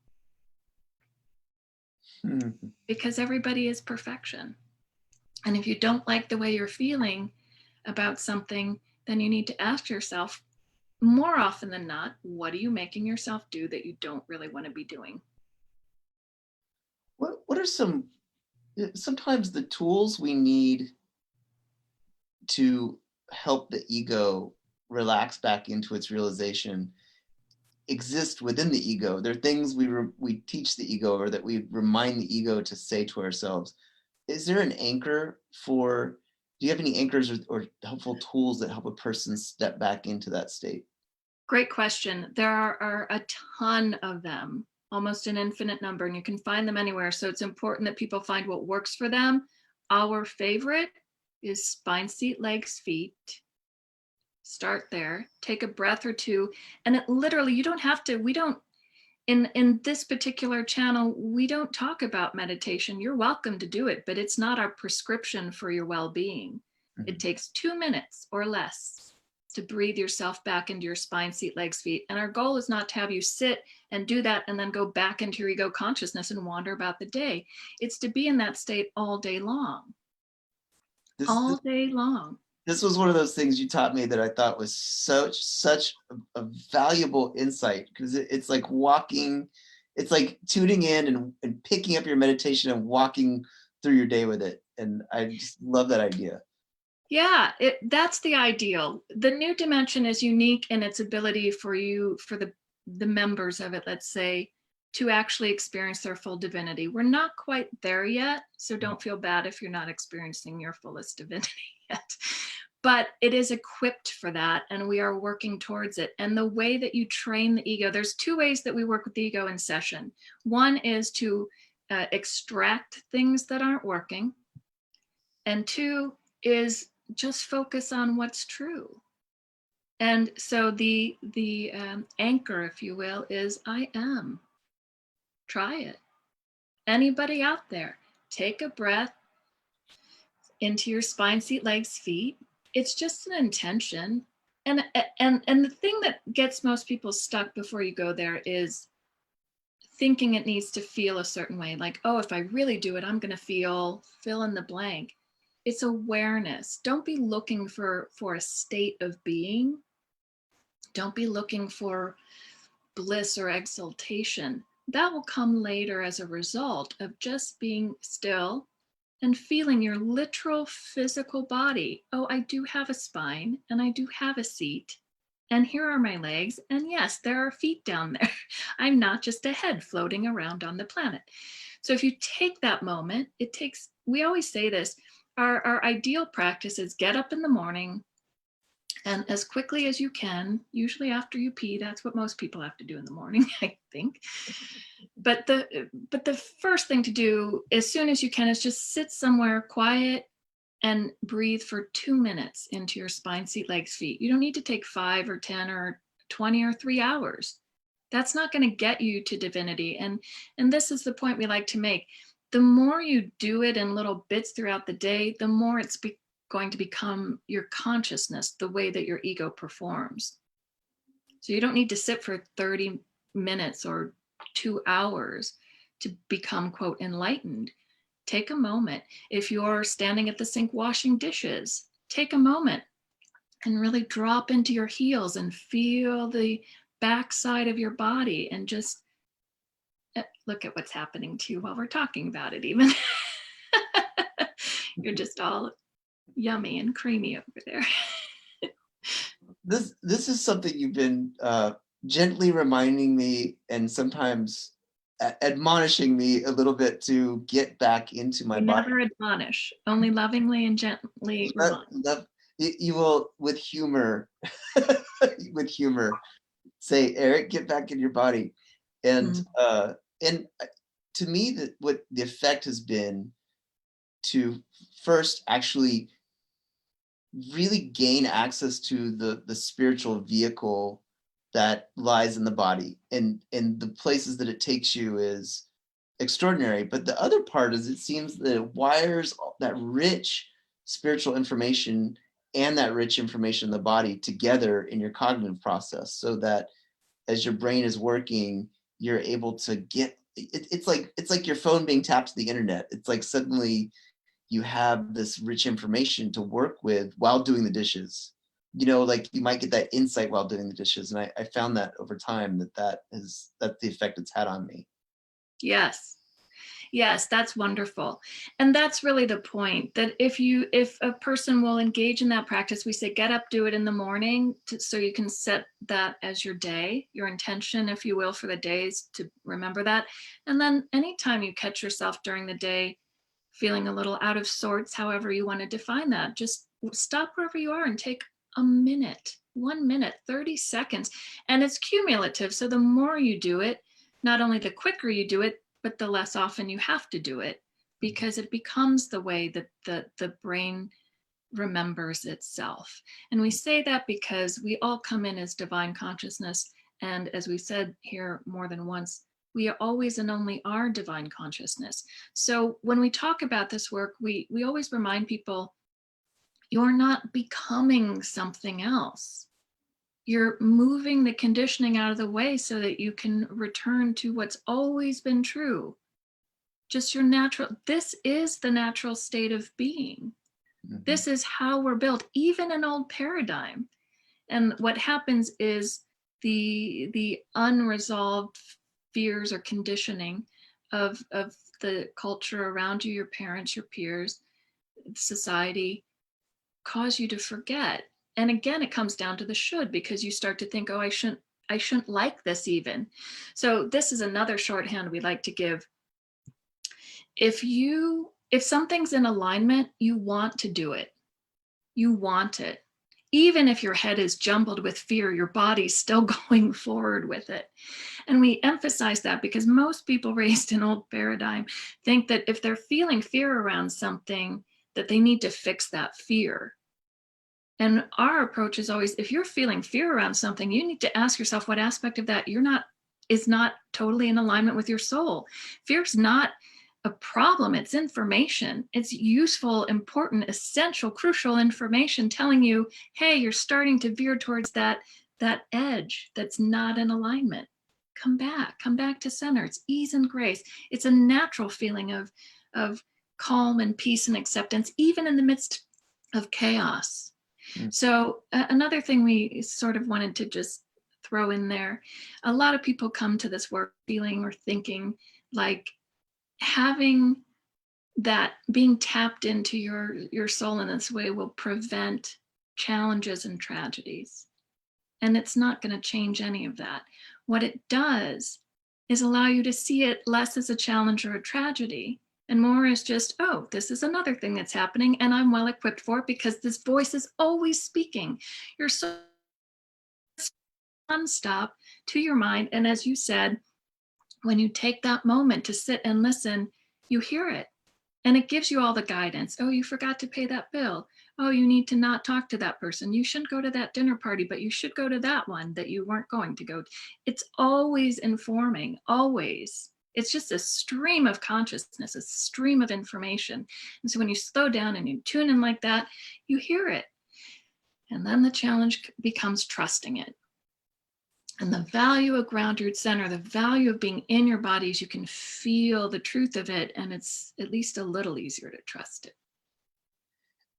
Because everybody is perfection. And if you don't like the way you're feeling about something, then you need to ask yourself, more often than not, what are you making yourself do that you don't really want to be doing? What are sometimes the tools we need to help the ego relax back into its realization exist within the ego? There are things we teach the ego, or that we remind the ego to say to ourselves. Is there an anchor for, do you have any anchors or helpful tools that help a person step back into that state? Great question. There are a ton of them, almost an infinite number, and you can find them anywhere. So it's important that people find what works for them. Our favorite is spine, seat, legs, feet. Start there, take a breath or two. And it literally, you don't have to, we don't, in this particular channel, we don't talk about meditation. You're welcome to do it, but it's not our prescription for your well-being. It takes 2 minutes or less to breathe yourself back into your spine, seat, legs, feet. And our goal is not to have you sit and do that and then go back into your ego consciousness and wander about the day. It's to be in that state all day long. All day long. This was one of those things you taught me that I thought was such a valuable insight, because it's like walking, it's like tuning in and picking up your meditation and walking through your day with it. And I just love that idea. Yeah, that's the ideal. The new dimension is unique in its ability for you, for the members of it, let's say, to actually experience their full divinity. We're not quite there yet, so don't feel bad if you're not experiencing your fullest divinity yet. But it is equipped for that, and we are working towards it. And the way that you train the ego, there's 2 ways that we work with the ego in session. One is to extract things that aren't working, and 2 is just focus on what's true. And so the anchor, if you will, is I am. Try it. Anybody out there, take a breath into your spine, seat, legs, feet. It's just an intention. And the thing that gets most people stuck before you go there is thinking it needs to feel a certain way. Like, oh, if I really do it, I'm going to feel fill in the blank. It's awareness. Don't be looking for a state of being. Don't be looking for bliss or exaltation. That will come later as a result of just being still and feeling your literal physical body. Oh, I do have a spine and I do have a seat. And here are my legs. And yes, there are feet down there. I'm not just a head floating around on the planet. So if you take that moment, it takes, we always say this, our ideal practice is get up in the morning and as quickly as you can, usually after you pee. That's what most people have to do in the morning, I think. But the first thing to do as soon as you can is just sit somewhere quiet and breathe for 2 minutes into your spine, seat, legs, feet. You don't need to take 5 or 10 or 20 or 3 hours. That's not going to get you to divinity. And this is the point we like to make. The more you do it in little bits throughout the day, the more it's going to become your consciousness, the way that your ego performs. So you don't need to sit for 30 minutes or 2 hours to become, quote, enlightened. Take a moment. If you're standing at the sink washing dishes, take a moment and really drop into your heels and feel the backside of your body and just look at what's happening to you while we're talking about it even. You're just all yummy and creamy over there. This is something you've been gently reminding me and sometimes admonishing me a little bit to get back into my body. Never admonish, only lovingly and gently remind. You will, with humor, with humor, say, Eric, get back in your body. And to me, what the effect has been to first actually really gain access to the spiritual vehicle that lies in the body, and the places that it takes you is extraordinary. But the other part is, it seems that it wires that rich spiritual information and that rich information in the body together in your cognitive process, so that as your brain is working, you're able to get it's like your phone being tapped to the internet. It's like suddenly you have this rich information to work with while doing the dishes. You know, like you might get that insight while doing the dishes. And I found that over time that's the effect it's had on me. Yes. Yes, that's wonderful. And that's really the point, that if a person will engage in that practice, we say get up, do it in the morning so you can set that as your day, your intention, if you will, for the days to remember that. And then anytime you catch yourself during the day feeling a little out of sorts, however you want to define that, just stop wherever you are and take a minute, 1 minute, 30 seconds. And it's cumulative. So the more you do it, not only the quicker you do it, but the less often you have to do it, because it becomes the way that the brain remembers itself. And we say that because we all come in as divine consciousness. And as we said here more than once, we are always and only are divine consciousness. So when we talk about this work, we always remind people, you're not becoming something else. You're moving the conditioning out of the way so that you can return to what's always been true. Just your natural, this is the natural state of being. Mhm. This is how we're built, even an old paradigm. And what happens is the unresolved fears or conditioning of the culture around you, your parents, your peers, society, cause you to forget. And again, it comes down to the should, because you start to think, oh, I shouldn't like this even. So this is another shorthand we like to give. If something's in alignment, you want to do it. You want it. Even if your head is jumbled with fear, your body's still going forward with it. And we emphasize that because most people raised in old paradigm think that if they're feeling fear around something, that they need to fix that fear. And our approach is always, if you're feeling fear around something, you need to ask yourself what aspect of that is not totally in alignment with your soul. Fear's not a problem, it's information. It's useful, important, essential, crucial information telling you, hey, you're starting to veer towards that edge that's not in alignment. Come back to center. It's ease and grace. It's a natural feeling of calm and peace and acceptance, even in the midst of chaos. So another thing we sort of wanted to just throw in there, a lot of people come to this work feeling or thinking like having that, being tapped into your soul in this way will prevent challenges and tragedies. And it's not going to change any of that. What it does is allow you to see it less as a challenge or a tragedy, and more as just, oh, this is another thing that's happening, and I'm well equipped for it because this voice is always speaking. You're so nonstop to your mind. And as you said, when you take that moment to sit and listen, you hear it. And it gives you all the guidance. Oh, you forgot to pay that bill. Oh, you need to not talk to that person. You shouldn't go to that dinner party, but you should go to that one that you weren't going to go to. It's always informing, always. It's just a stream of consciousness, a stream of information. And so when you slow down and you tune in like that, you hear it. And then the challenge becomes trusting it. And the value of ground root center, the value of being in your body is you can feel the truth of it, and it's at least a little easier to trust it.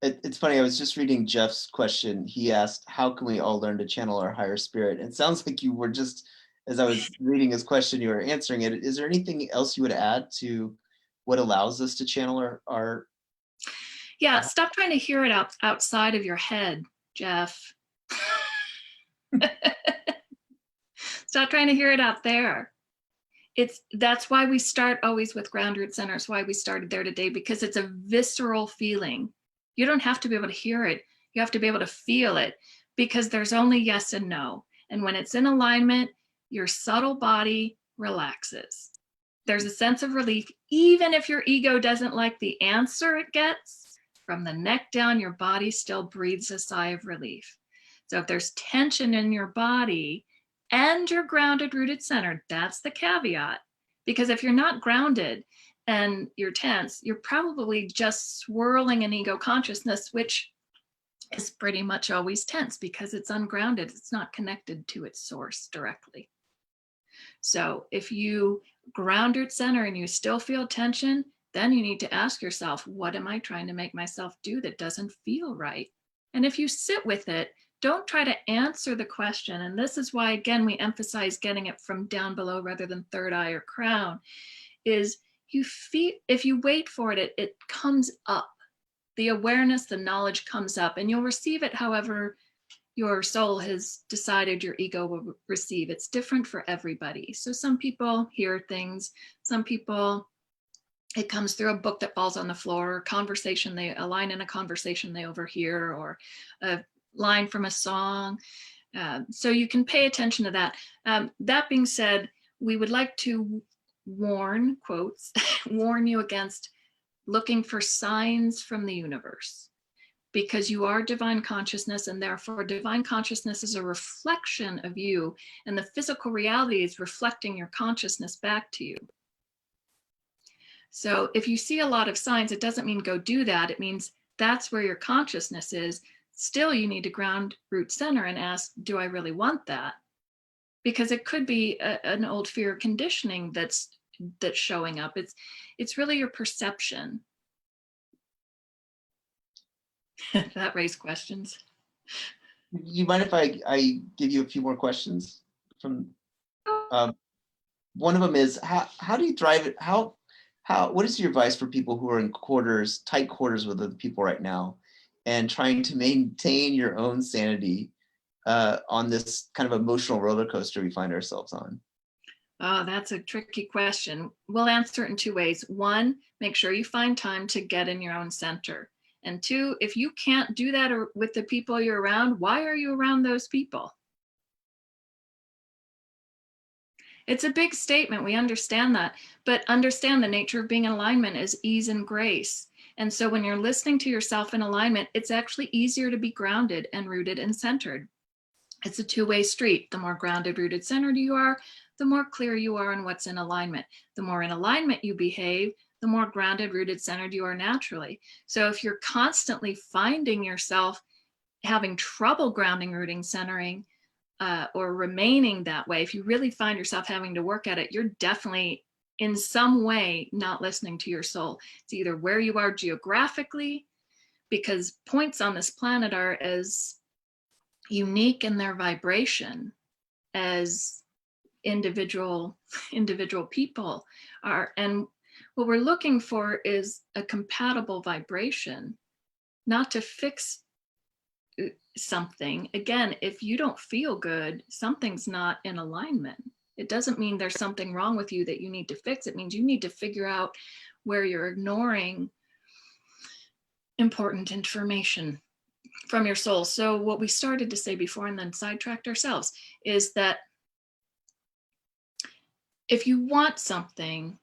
It's funny, I was just reading Jeff's question. He asked, how can we all learn to channel our higher spirit? It sounds like you were just, as I was reading his question, you were answering it. Is there anything else you would add to what allows us to channel our Yeah, stop trying to hear it outside of your head, Jeff. Stop trying to hear it out there. That's why we start always with ground root center. It's why we started there today, because it's a visceral feeling. You don't have to be able to hear it. You have to be able to feel it, because there's only yes and no. And when it's in alignment, your subtle body relaxes. There's a sense of relief, even if your ego doesn't like the answer it gets. From the neck down, your body still breathes a sigh of relief. So if there's tension in your body and you're grounded, rooted, centered, that's the caveat. Because if you're not grounded, and you're tense, you're probably just swirling an ego consciousness, which is pretty much always tense because it's ungrounded. It's not connected to its source directly. So if you ground root center and you still feel tension, then you need to ask yourself, what am I trying to make myself do that doesn't feel right? And if you sit with it, don't try to answer the question. And this is why, again, we emphasize getting it from down below rather than third eye or crown, is you feel, if you wait for it, it comes up. The awareness, the knowledge comes up, and you'll receive it however your soul has decided your ego will receive. It's different for everybody. So some people hear things, some people, it comes through a book that falls on the floor, conversation, a line in a conversation they overhear, or a line from a song. So you can pay attention to that. That being said, we would like to warn, quotes, warn you against looking for signs from the universe, because you are divine consciousness, and therefore divine consciousness is a reflection of you, and the physical reality is reflecting your consciousness back to you. So if you see a lot of signs, it doesn't mean go do that. It means that's where your consciousness is. Still, you need to ground root center and ask, do I really want that? Because it could be an old fear conditioning that's showing up. It's really your perception. That raised questions. You mind if I give you a few more questions from one of them is how do you drive it? What is your advice for people who are in tight quarters with other people right now and trying to maintain your own sanity on this kind of emotional roller coaster we find ourselves on? Oh, that's a tricky question. We'll answer it in two ways. One, make sure you find time to get in your own center. And two, if you can't do that with the people you're around, why are you around those people? It's a big statement. We understand that, but understand the nature of being in alignment is ease and grace. And so when you're listening to yourself in alignment, it's actually easier to be grounded and rooted and centered. It's a two-way street. The more grounded, rooted, centered you are, the more clear you are on what's in alignment. The more in alignment you behave, the more grounded, rooted, centered you are naturally. So if you're constantly finding yourself having trouble grounding, rooting, centering, or remaining that way, if you really find yourself having to work at it, you're definitely in some way not listening to your soul. It's either where you are geographically, because points on this planet are as unique in their vibration as individual people are. And what we're looking for is a compatible vibration, not to fix something. Again, if you don't feel good, something's not in alignment. It doesn't mean there's something wrong with you that you need to fix. It means you need to figure out where you're ignoring important information from your soul. So what we started to say before and then sidetracked ourselves is that if you want something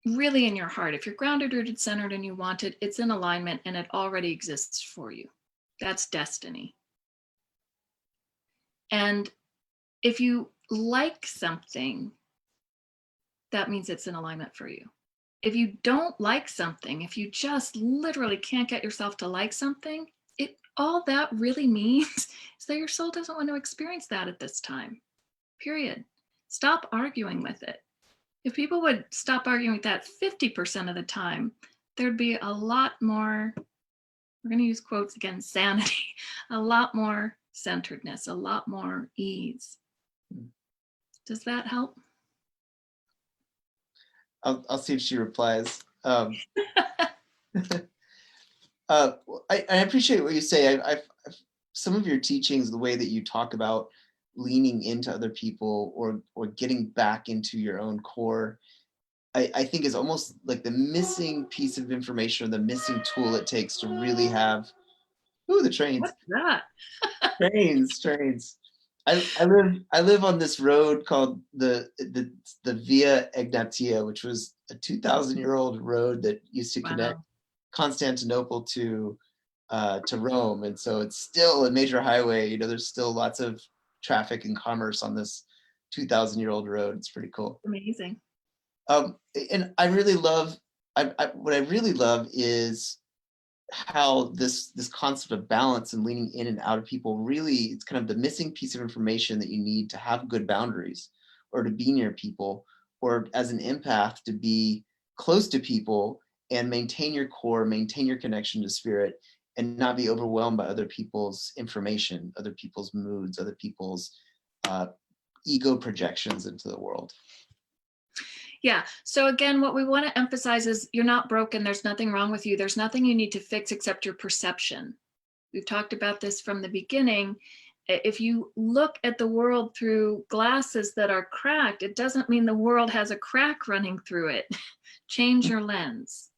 really in your heart, if you're grounded, rooted, centered, and you want it, it's in alignment and it already exists for you. That's destiny. And if you like something, that means it's in alignment for you. If you don't like something, if you just literally can't get yourself to like something, all that really means is that your soul doesn't want to experience that at this time, period. Stop arguing with it. If people would stop arguing with that 50% of the time, there'd be a lot more, we're going to use quotes again, sanity, a lot more centeredness, a lot more ease. Does that help? I'll see if she replies. I appreciate what you say. I've some of your teachings, the way that you talk about leaning into other people or getting back into your own core, I think is almost like the missing piece of information or the missing tool it takes to really have. Ooh, the trains. What's that? Trains. I live on this road called the Via Egnatia, which was a 2,000-year-old road that used to connect Constantinople to Rome, and so it's still a major highway. You know, there's still lots of traffic and commerce on this 2,000-year-old road. It's pretty cool. Amazing. And I really love, what I really love is how this concept of balance and leaning in and out of people, really, it's kind of the missing piece of information that you need to have good boundaries, or to be near people, or as an empath to be close to people and maintain your core, maintain your connection to spirit, and not be overwhelmed by other people's information, other people's moods, other people's uh, ego projections into the world. Yeah. So again, what we want to emphasize is you're not broken. There's nothing wrong with you. There's nothing you need to fix except your perception. We've talked about this from the beginning. If you look at the world through glasses that are cracked, it doesn't mean the world has a crack running through it. Change your lens.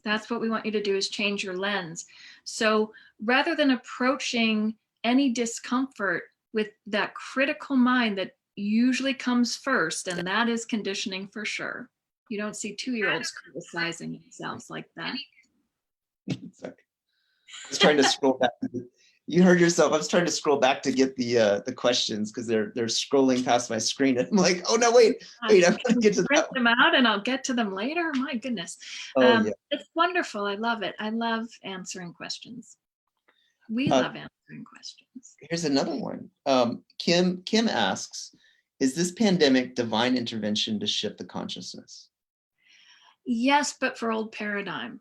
That's what we want you to do, is change your lens. So rather than approaching any discomfort with that critical mind that usually comes first, and that is conditioning for sure. You don't see 2-year-olds criticizing themselves like that. Sorry. I was trying to scroll back. You heard yourself. I was trying to scroll back to get the questions, because they're scrolling past my screen, and I'm like, oh no, wait, I'm gonna get to Print that. them out and I'll get to them later. My goodness. Oh yeah. It's wonderful. I love it. I love answering questions. We love answering questions. Here's another one. Kim asks, is this pandemic divine intervention to shift the consciousness? Yes, but for old paradigm.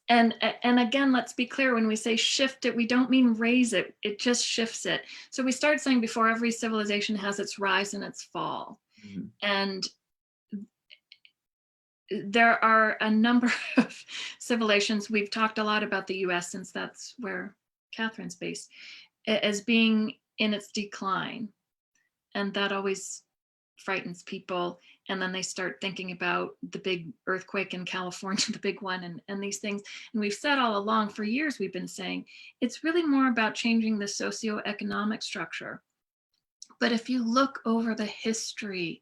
And again, let's be clear, when we say shift it, we don't mean raise it. It just shifts it. So we started saying before, every civilization has its rise and its fall. Mhm. And there are a number of civilizations. We've talked a lot about the US, since that's where Catherine's based, as being in its decline. And that always frightens people. And then they start thinking about the big earthquake in California, the big one, and these things. And we've said all along, for years, we've been saying, it's really more about changing the socioeconomic structure. But if you look over the history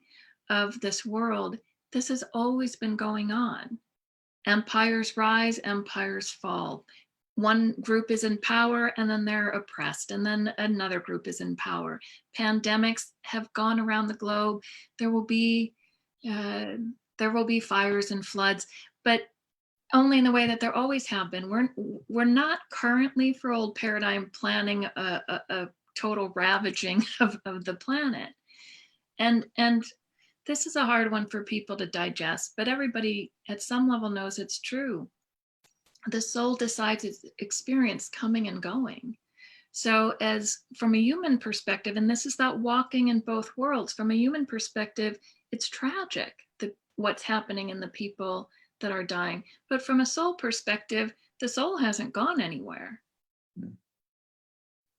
of this world, this has always been going on. Empires rise, empires fall. One group is in power and then they're oppressed, and then another group is in power. Pandemics have gone around the globe. There will be fires and floods, but only in the way that there always have been. We're not currently, for old paradigm, planning a total ravaging of the planet. And this is a hard one for people to digest, but everybody at some level knows it's true. The soul decides its experience coming and going. So as from a human perspective, and this is that walking in both worlds, from a human perspective, it's tragic what's happening in the people that are dying. But from a soul perspective, the soul hasn't gone anywhere.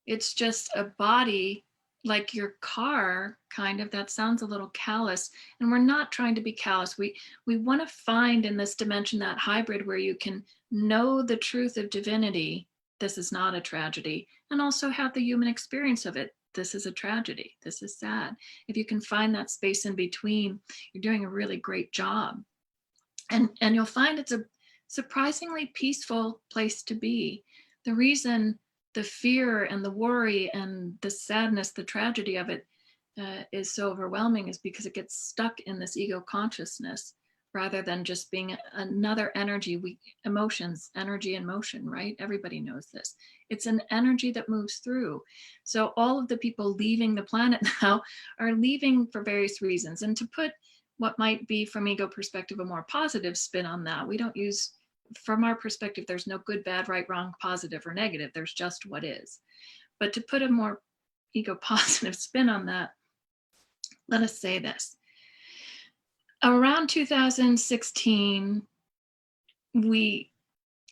It's just a body, like your car, kind of. That sounds a little callous, and we're not trying to be callous. We want to find in this dimension that hybrid where you can know the truth of divinity. This is not a tragedy, and also have the human experience of it. This is a tragedy. This is sad. If you can find that space in between, you're doing a really great job. And you'll find it's a surprisingly peaceful place to be. The reason the fear and the worry and the sadness, the tragedy of it is so overwhelming is because it gets stuck in this ego consciousness, rather than just being another energy. Emotions, energy and motion, right? Everybody knows this. It's an energy that moves through. So all of the people leaving the planet now are leaving for various reasons. And to put what might be, from ego perspective, a more positive spin on that, we don't use, from our perspective, there's no good, bad, right, wrong, positive or negative. There's just what is. But to put a more ego positive spin on that, let us say this. Around 2016, we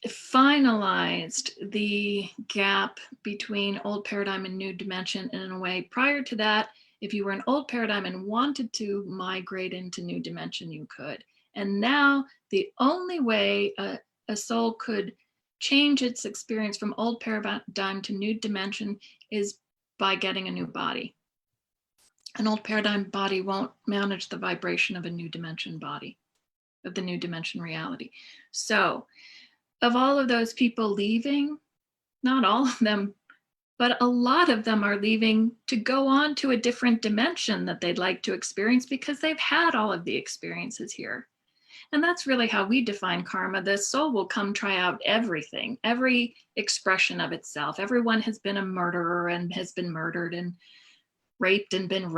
finalized the gap between old paradigm and new dimension in a way. Prior to that, if you were an old paradigm and wanted to migrate into new dimension, you could. And now the only way a soul could change its experience from old paradigm to new dimension is by getting a new body. An old paradigm body won't manage the vibration of a new dimension body, of the new dimension reality. So of all of those people leaving, not all of them But a lot of them are leaving to go on to a different dimension that they'd like to experience because they've had all of the experiences here. And that's really how we define karma. The soul will come try out everything, every expression of itself. Everyone has been a murderer and has been murdered and raped and been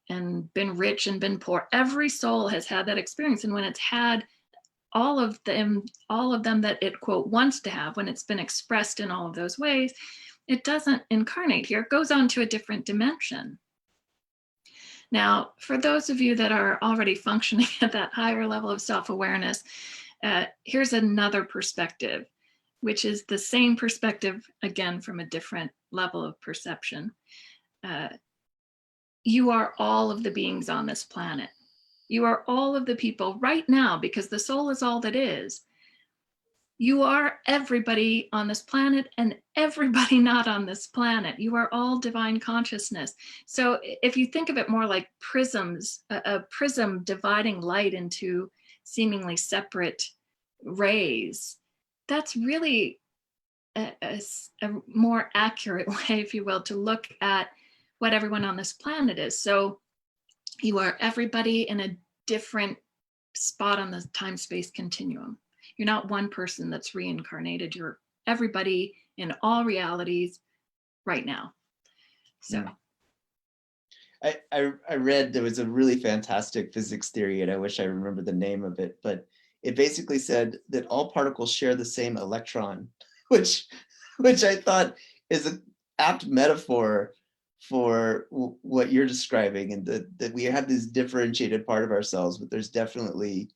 been rich and been poor. Every soul has had that experience. And when it's had all of them that it, quote, wants to have, when it's been expressed in all of those ways, it doesn't incarnate here. It goes on to a different dimension. Now, for those of you that are already functioning at that higher level of self-awareness, here's another perspective, which is the same perspective, again, from a different level of perception. You are all of the beings on this planet. You are all of the people right now, because the soul is all that is. You are everybody on this planet and everybody not on this planet. You are all divine consciousness. So if you think of it more like prisms, a prism dividing light into seemingly separate rays, that's really a more accurate way, if you will, to look at what everyone on this planet is. So you are everybody in a different spot on the time-space continuum. You're not one person that's reincarnated. You're everybody in all realities right now. So I read there was a really fantastic physics theory, and I wish I remember the name of it, but it basically said that all particles share the same electron, which I thought is an apt metaphor for what you're describing, and that we have this differentiated part of ourselves, but there's definitely,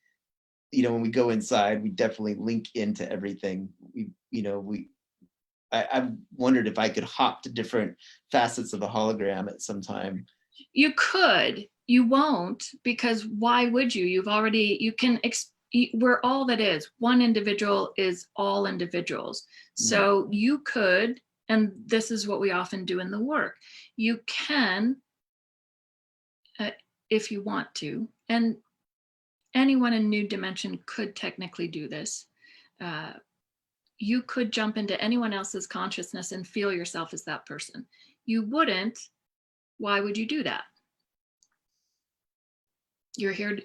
when we go inside, we definitely link into everything. I wondered if I could hop to different facets of a hologram at some time. You could, you won't, because why would you? We're all that is. One individual is all individuals. So you could, and this is what we often do in the work, you can, if you want to, and anyone in New Dimension could technically do this. You could jump into anyone else's consciousness and feel yourself as that person. You wouldn't. Why would you do that? You're here,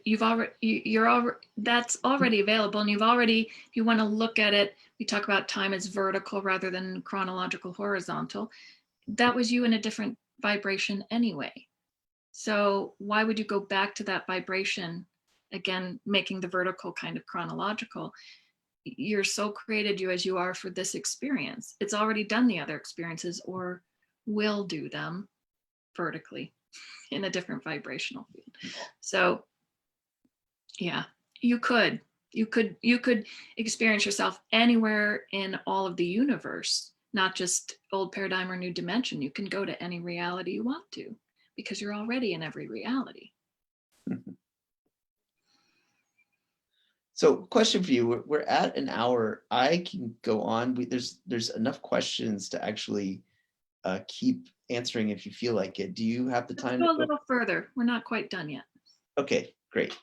that's already available, and if you want to look at it, we talk about time as vertical rather than chronological horizontal. That was you in a different vibration anyway. So why would you go back to that vibration, again, making the vertical kind of chronological? Your soul created you as you are for this experience. It's already done the other experiences, or will do them vertically in a different vibrational field. So yeah, you could experience yourself anywhere in all of the universe, not just old paradigm or new dimension. You can go to any reality you want to, because you're already in every reality. So question for you, we're at an hour. I can go on. There's enough questions to actually keep answering if you feel like it. Do you have the time? Let's go a little further. We're not quite done yet. Okay, great.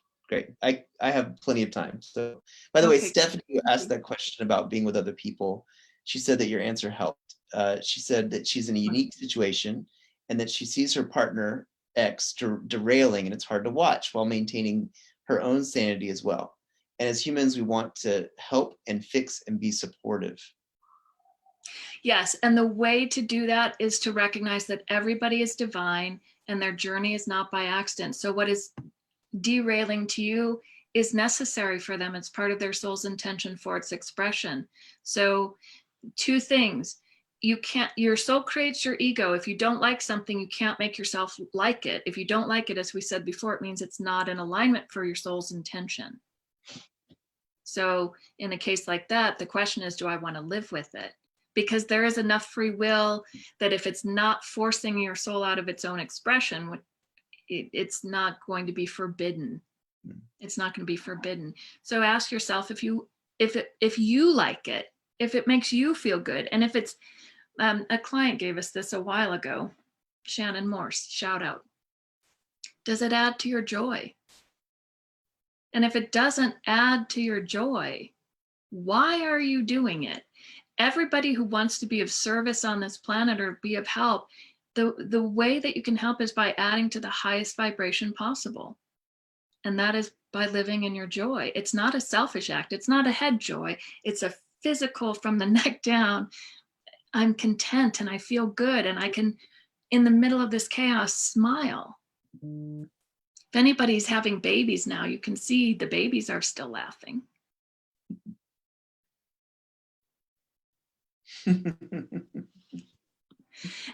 I have plenty of time. So by the way, Stephanie, you asked that question about being with other people. She said that your answer helped. She said that she's in a unique situation and that she sees her partner X derailing, and it's hard to watch while maintaining her own sanity as well. And as humans, we want to help and fix and be supportive. Yes, and the way to do that is to recognize that everybody is divine and their journey is not by accident. So what is derailing to you is necessary for them. It's part of their soul's intention for its expression. So two things. Your soul creates your ego. If you don't like something, you can't make yourself like it. If you don't like it, as we said before, it means it's not in alignment for your soul's intention. So in a case like that, the question is, do I want to live with it? Because there is enough free will that if it's not forcing your soul out of its own expression, it's not going to be forbidden. It's not going to be forbidden. So ask yourself if you like it, if it makes you feel good. And if it's, a client gave us this a while ago, Shannon Morse, shout out. Does it add to your joy? And if it doesn't add to your joy, why are you doing it? everybody who wants to be of service on this planet or be of help, the way that you can help is by adding to the highest vibration possible. And that is by living in your joy. It's not a selfish act. It's not a head joy. It's a physical from the neck down. I'm content and I feel good and I can, in the middle of this chaos, smile. If anybody's having babies now, you can see the babies are still laughing.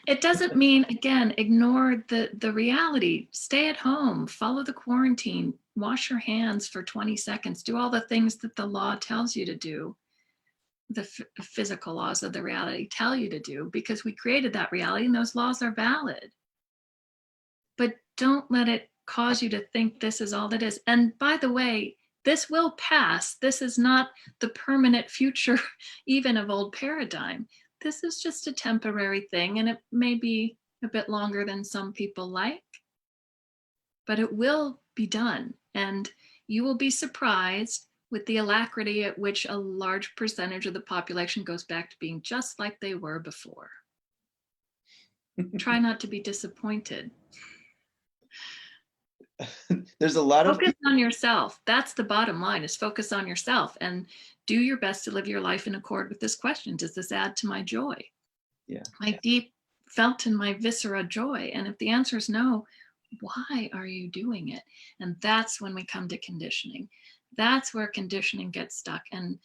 It doesn't mean, again, ignore the reality. Stay at home, follow the quarantine, wash your hands for 20 seconds, do all the things that the law tells you to do. The physical laws of the reality tell you to do, because we created that reality and those laws are valid. But don't let it cause you to think this is all that is. And by the way, this will pass. This is not the permanent future, even of old paradigm. This is just a temporary thing, and it may be a bit longer than some people like, but it will be done. And you will be surprised with the alacrity at which a large percentage of the population goes back to being just like they were before. Try not to be disappointed. There's a lot of focus on yourself. That's the bottom line, is focus on yourself and do your best to live your life in accord with this question. Does this add to my joy? Yeah. My deep felt in my viscera joy. And if the answer is no, why are you doing it? And that's when we come to conditioning. That's where conditioning gets stuck. And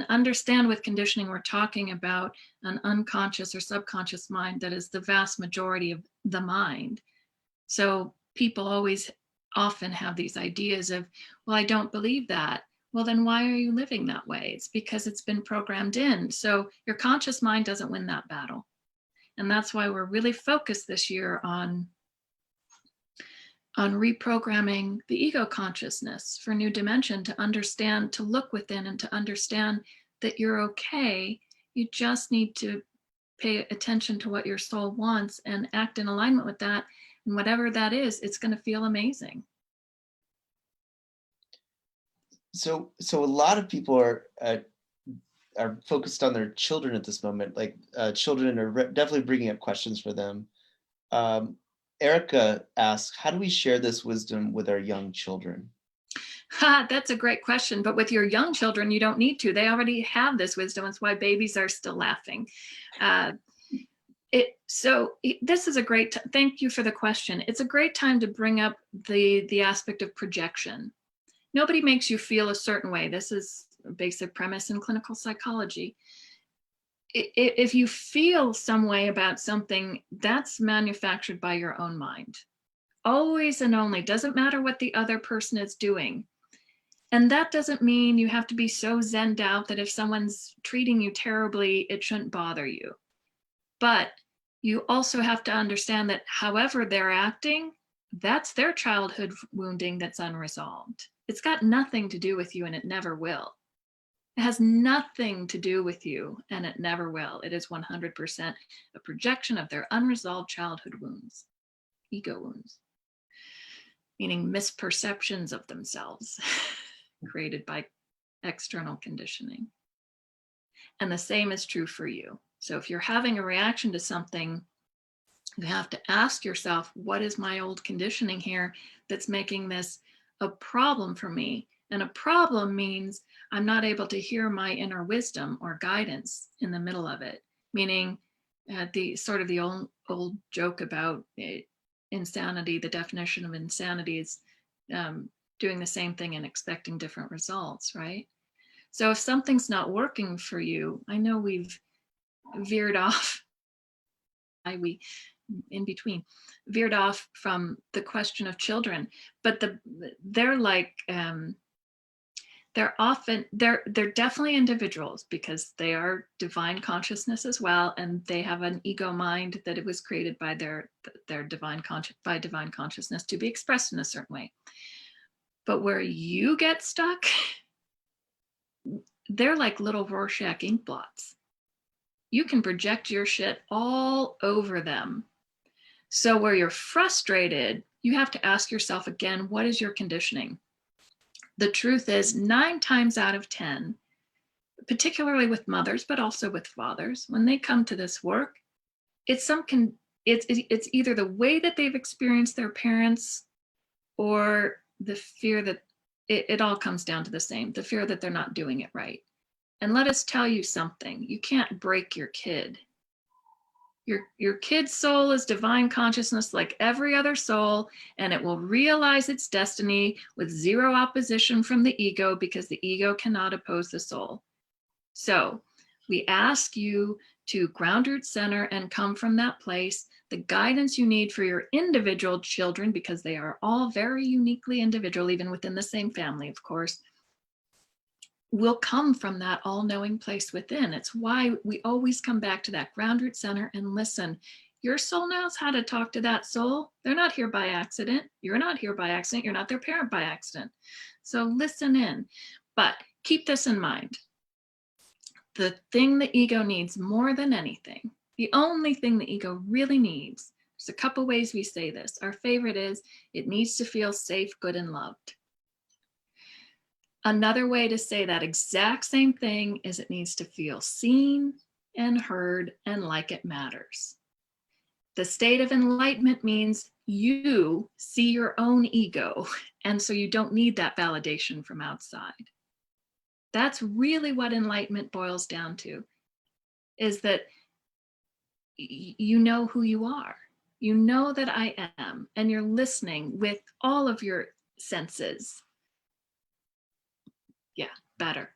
understand, with conditioning, we're talking about an unconscious or subconscious mind that is the vast majority of the mind. So people often have these ideas of, well, I don't believe that. Well, then why are you living that way? It's because it's been programmed in. So your conscious mind doesn't win that battle. And that's why we're really focused this year on reprogramming the ego consciousness for new dimension, to understand, to look within and to understand that you're okay. You just need to pay attention to what your soul wants and act in alignment with that. And whatever that is, it's going to feel amazing. So a lot of people are focused on their children at this moment. Like children are definitely bringing up questions for them. Erica asks, how do we share this wisdom with our young children? That's a great question. But with your young children, you don't need to. They already have this wisdom. It's why babies are still laughing. This is a great, thank you for the question. It's a great time to bring up the aspect of projection. Nobody makes you feel a certain way. This is a basic premise in clinical psychology. If you feel some way about something, that's manufactured by your own mind. Always and only, doesn't matter what the other person is doing. And that doesn't mean you have to be so zenned out that if someone's treating you terribly, it shouldn't bother you. But you also have to understand that however they're acting, that's their childhood wounding that's unresolved. It's got nothing to do with you, and it never will. It has nothing to do with you, and it never will. It is 100% a projection of their unresolved childhood wounds, ego wounds, meaning misperceptions of themselves created by external conditioning. And the same is true for you. So if you're having a reaction to something, you have to ask yourself, what is my old conditioning here that's making this a problem for me? And a problem means I'm not able to hear my inner wisdom or guidance in the middle of it. Meaning the old joke about insanity, the definition of insanity is doing the same thing and expecting different results, right? So if something's not working for you, I know we've veered off, veered off from the question of children, but they're definitely individuals, because they are divine consciousness as well, and they have an ego mind that it was created by their divine consciousness to be expressed in a certain way. But where you get stuck, they're like little Rorschach ink blots. You can project your shit all over them. So where you're frustrated, you have to ask yourself again, what is your conditioning? The truth is 9 times out of 10, particularly with mothers, but also with fathers, when they come to this work, it's either the way that they've experienced their parents, or the fear that it all comes down to the same, the fear that they're not doing it right. And let us tell you something, you can't break your kid. Your kid's soul is divine consciousness like every other soul, and it will realize its destiny with zero opposition from the ego, because the ego cannot oppose the soul. So we ask you to ground root center and come from that place. The guidance you need for your individual children, because they are all very uniquely individual, even within the same family, of course, will come from that all-knowing place within. It's why we always come back to that ground root center and listen. Your soul knows how to talk to that soul. They're not here by accident. You're not here by accident. You're not their parent by accident. So listen in, but keep this in mind. The thing the ego needs more than anything, the only thing the ego really needs, there's a couple ways we say this. Our favorite is it needs to feel safe, good, and loved. Another way to say that exact same thing is it needs to feel seen and heard and like it matters. The state of enlightenment means you see your own ego, and so you don't need that validation from outside. That's really what enlightenment boils down to, is that you know who you are. You know that I am, and you're listening with all of your senses. Yeah, better.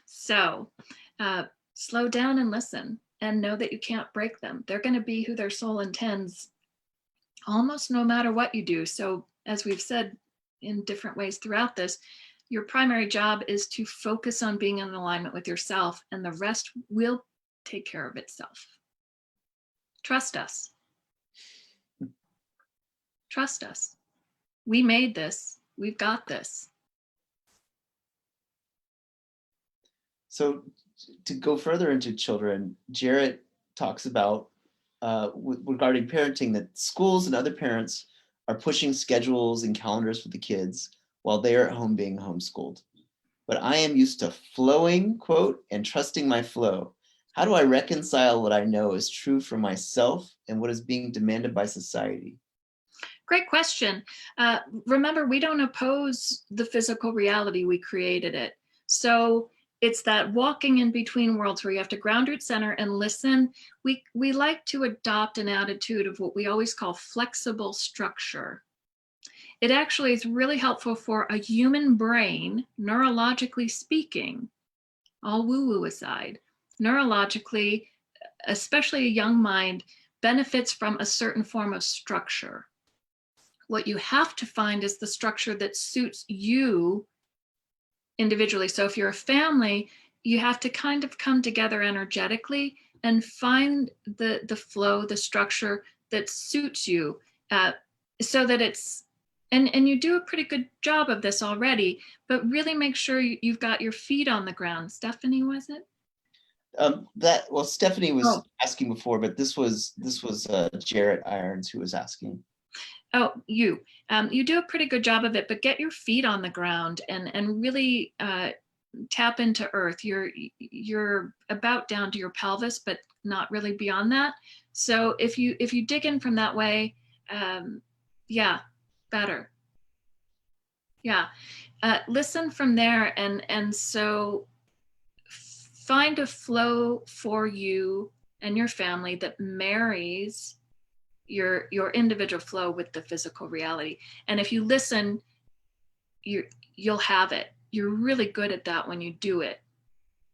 So slow down and listen, and know that you can't break them. They're going to be who their soul intends almost no matter what you do. So as we've said in different ways throughout this, your primary job is to focus on being in alignment with yourself, and the rest will take care of itself. Trust us. Trust us. We made this. We've got this. So to go further into children, Jarrett talks about regarding parenting, that schools and other parents are pushing schedules and calendars for the kids while they are at home being homeschooled. But I am used to flowing, quote, and trusting my flow. How do I reconcile what I know is true for myself and what is being demanded by society? Great question. Remember, we don't oppose the physical reality, we created it. So it's that walking in between worlds where you have to ground root center and listen. We like to adopt an attitude of what we always call flexible structure. It actually is really helpful for a human brain, neurologically speaking, all woo-woo aside. Neurologically, especially a young mind, benefits from a certain form of structure. What you have to find is the structure that suits you individually. So if you're a family, you have to kind of come together energetically and find the flow, the structure that suits you, so that it's, and you do a pretty good job of this already, but really make sure you've got your feet on the ground. Stephanie, was it? Well, Stephanie was asking before, but this was Jarrett Irons who was asking. Oh, you do a pretty good job of it, but get your feet on the ground and really tap into earth. You're about down to your pelvis, but not really beyond that. So if you dig in from that way, yeah, better. Yeah, listen from there, and so find a flow for you and your family that marries your individual flow with the physical reality. And if you listen, you'll have it. You're really good at that when you do it.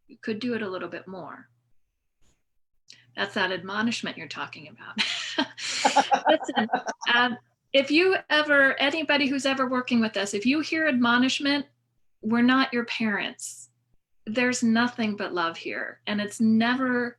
You could do it a little bit more. That's that admonishment you're talking about. Listen, if you ever, anybody who's ever working with us, if you hear admonishment, we're not your parents. There's nothing but love here, and it's never,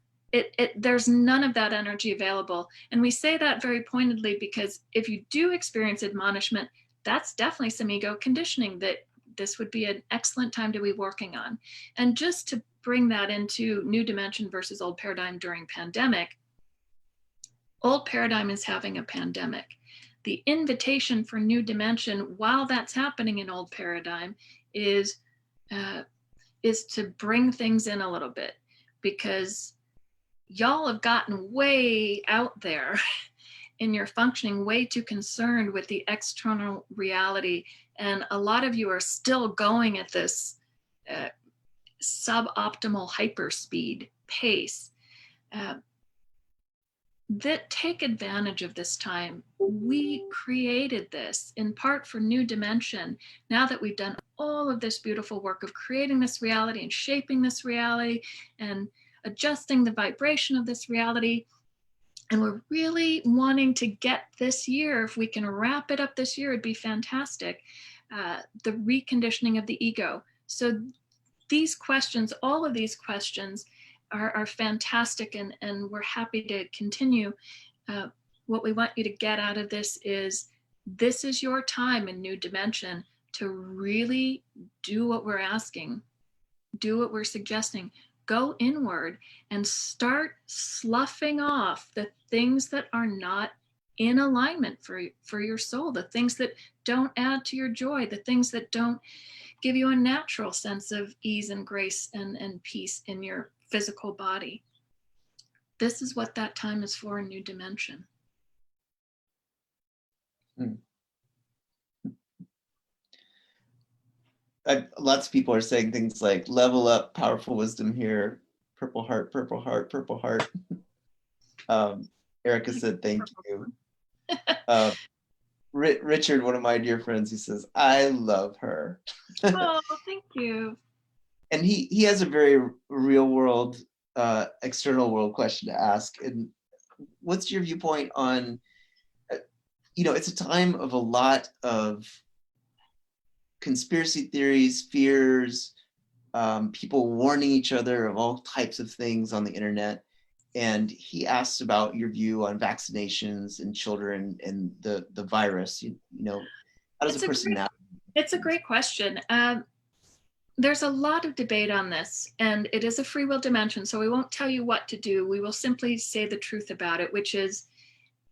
there's none of that energy available. And we say that very pointedly because if you do experience admonishment, that's definitely some ego conditioning that this would be an excellent time to be working on. And just to bring that into new dimension versus old paradigm during pandemic, old paradigm is having a pandemic. The invitation for new dimension while that's happening in old paradigm is is to bring things in a little bit, because y'all have gotten way out there in your functioning, way too concerned with the external reality. And a lot of you are still going at this suboptimal hyperspeed pace. That take advantage of this time. We created this in part for New Dimension. Now that we've done all of this beautiful work of creating this reality and shaping this reality and adjusting the vibration of this reality, and we're really wanting to get this year, if we can wrap it up this year, it'd be fantastic, the reconditioning of the ego. So these questions, all of these questions are fantastic, and we're happy to continue. What we want you to get out of this is your time in New Dimension to really do what we're asking, do what we're suggesting. Go inward and start sloughing off the things that are not in alignment for your soul, the things that don't add to your joy, the things that don't give you a natural sense of ease and grace and peace in your physical body. This is what that time is for in New Dimension. Lots of people are saying things like level up, powerful wisdom here, purple heart, purple heart, purple heart. Erica said thank you. Richard, one of my dear friends, he says, I love her. Oh, thank you. And he has a very real world, external world question to ask. And what's your viewpoint on, it's a time of a lot of conspiracy theories, fears, people warning each other of all types of things on the internet. And he asks about your view on vaccinations in children and the virus. How does a person navigate? It's a great question. There's a lot of debate on this, and it is a free will dimension, so we won't tell you what to do. We will simply say the truth about it, which is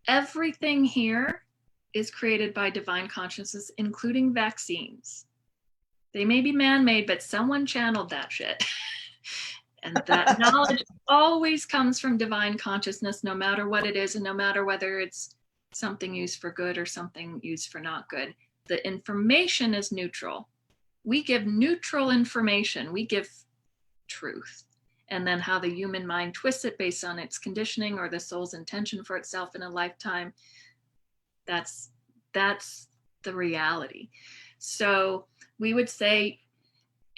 everything here is created by divine consciousness, including vaccines. They may be man-made, but someone channeled that shit. And that knowledge always comes from divine consciousness, no matter what it is, and no matter whether it's something used for good or something used for not good. The information is neutral. We give neutral information. We give truth. And then how the human mind twists it based on its conditioning or the soul's intention for itself in a lifetime, that's the reality. So we would say,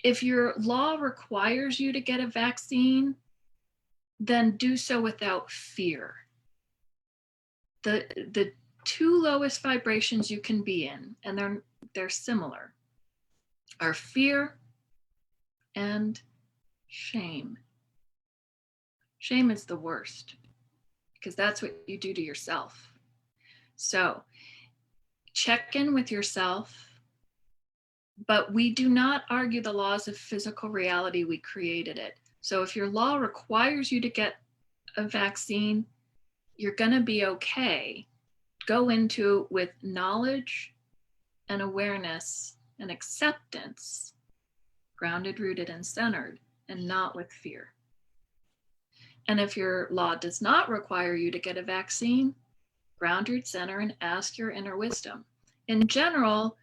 if your law requires you to get a vaccine, then do so without fear. The two lowest vibrations you can be in, and they're similar, are fear and shame. Shame is the worst, because that's what you do to yourself. So check in with yourself. But we do not argue the laws of physical reality. We created it. So if your law requires you to get a vaccine, you're going to be okay. Go into it with knowledge and awareness and acceptance, grounded, rooted, and centered, and not with fear. And if your law does not require you to get a vaccine, ground, root, center, and ask your inner wisdom. In general,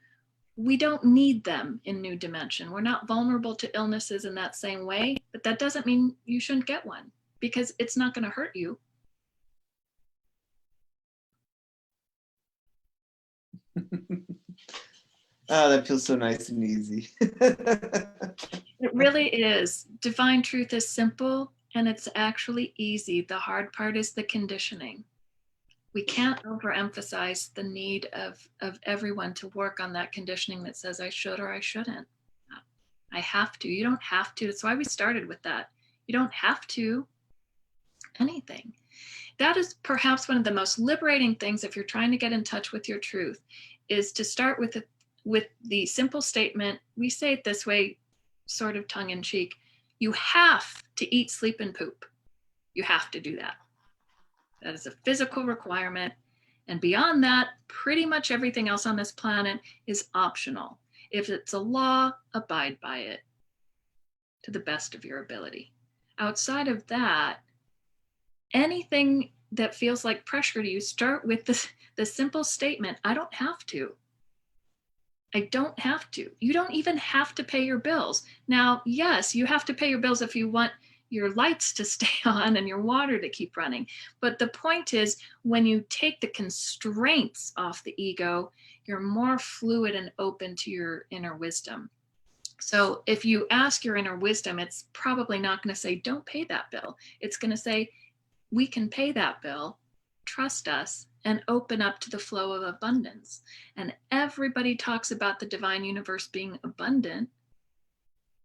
we don't need them in New Dimension. We're not vulnerable to illnesses in that same way, but that doesn't mean you shouldn't get one, because it's not going to hurt you. Oh, that feels so nice and easy. It really is. Divine truth is simple, and it's actually easy. The hard part is the conditioning. We can't overemphasize the need of everyone to work on that conditioning that says I should or I shouldn't. I have to. You don't have to. That's why we started with that. You don't have to anything. That is perhaps one of the most liberating things if you're trying to get in touch with your truth, is to start with the simple statement. We say it this way, sort of tongue in cheek. You have to eat, sleep, and poop. You have to do that. That is a physical requirement. And beyond that, pretty much everything else on this planet is optional. If it's a law, abide by it. to the best of your ability. Outside of that, anything that feels like pressure to you, start with the simple statement, I don't have to. I don't have to. You don't even have to pay your bills. Now, yes, you have to pay your bills if you want your lights to stay on and your water to keep running. But the point is, when you take the constraints off the ego, you're more fluid and open to your inner wisdom. So if you ask your inner wisdom, it's probably not going to say, don't pay that bill. It's going to say, we can pay that bill, trust us, and open up to the flow of abundance. And everybody talks about the divine universe being abundant,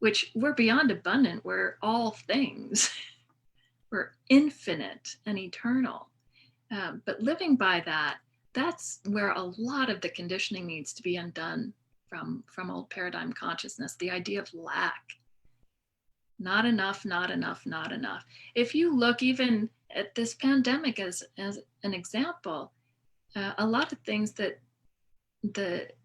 which we're beyond abundant. We're all things. We're infinite and eternal. But living by that, that's where a lot of the conditioning needs to be undone from old paradigm consciousness, the idea of lack. Not enough, not enough, not enough. If you look even at this pandemic as an example, a lot of things that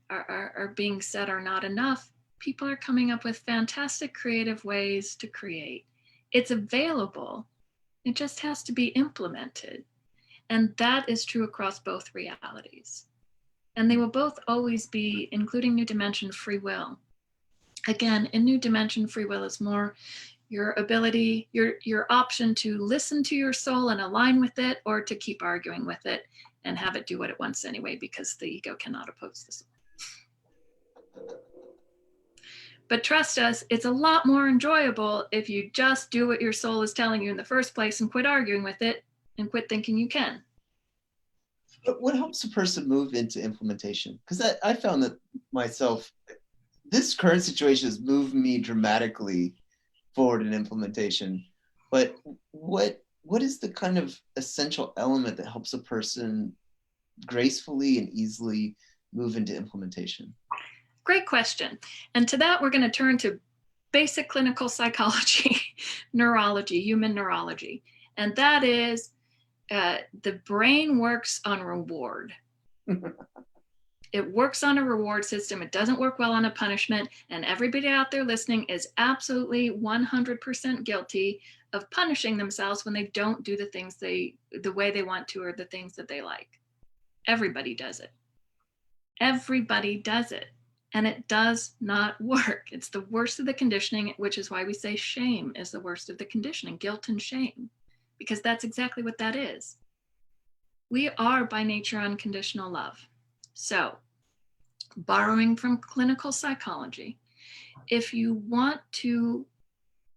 are being said are not enough. People are coming up with fantastic creative ways to create. It's available. It just has to be implemented. And that is true across both realities. And they will both always be, including New Dimension, free will. Again, in New Dimension, free will is more your ability, your option to listen to your soul and align with it, or to keep arguing with it and have it do what it wants anyway, because the ego cannot oppose the soul. But trust us, it's a lot more enjoyable if you just do what your soul is telling you in the first place and quit arguing with it and quit thinking you can. But what helps a person move into implementation? Because I found that myself, this current situation has moved me dramatically forward in implementation. But what is the kind of essential element that helps a person gracefully and easily move into implementation? Great question. And to that, we're going to turn to basic clinical psychology, neurology, human neurology. And that is the brain works on reward. It works on a reward system. It doesn't work well on a punishment. And everybody out there listening is absolutely 100% guilty of punishing themselves when they don't do the things the way they want to, or the things that they like. Everybody does it. Everybody does it. And it does not work. It's the worst of the conditioning, which is why we say shame is the worst of the conditioning, guilt and shame, because that's exactly what that is. We are by nature unconditional love. So, borrowing from clinical psychology, if you want to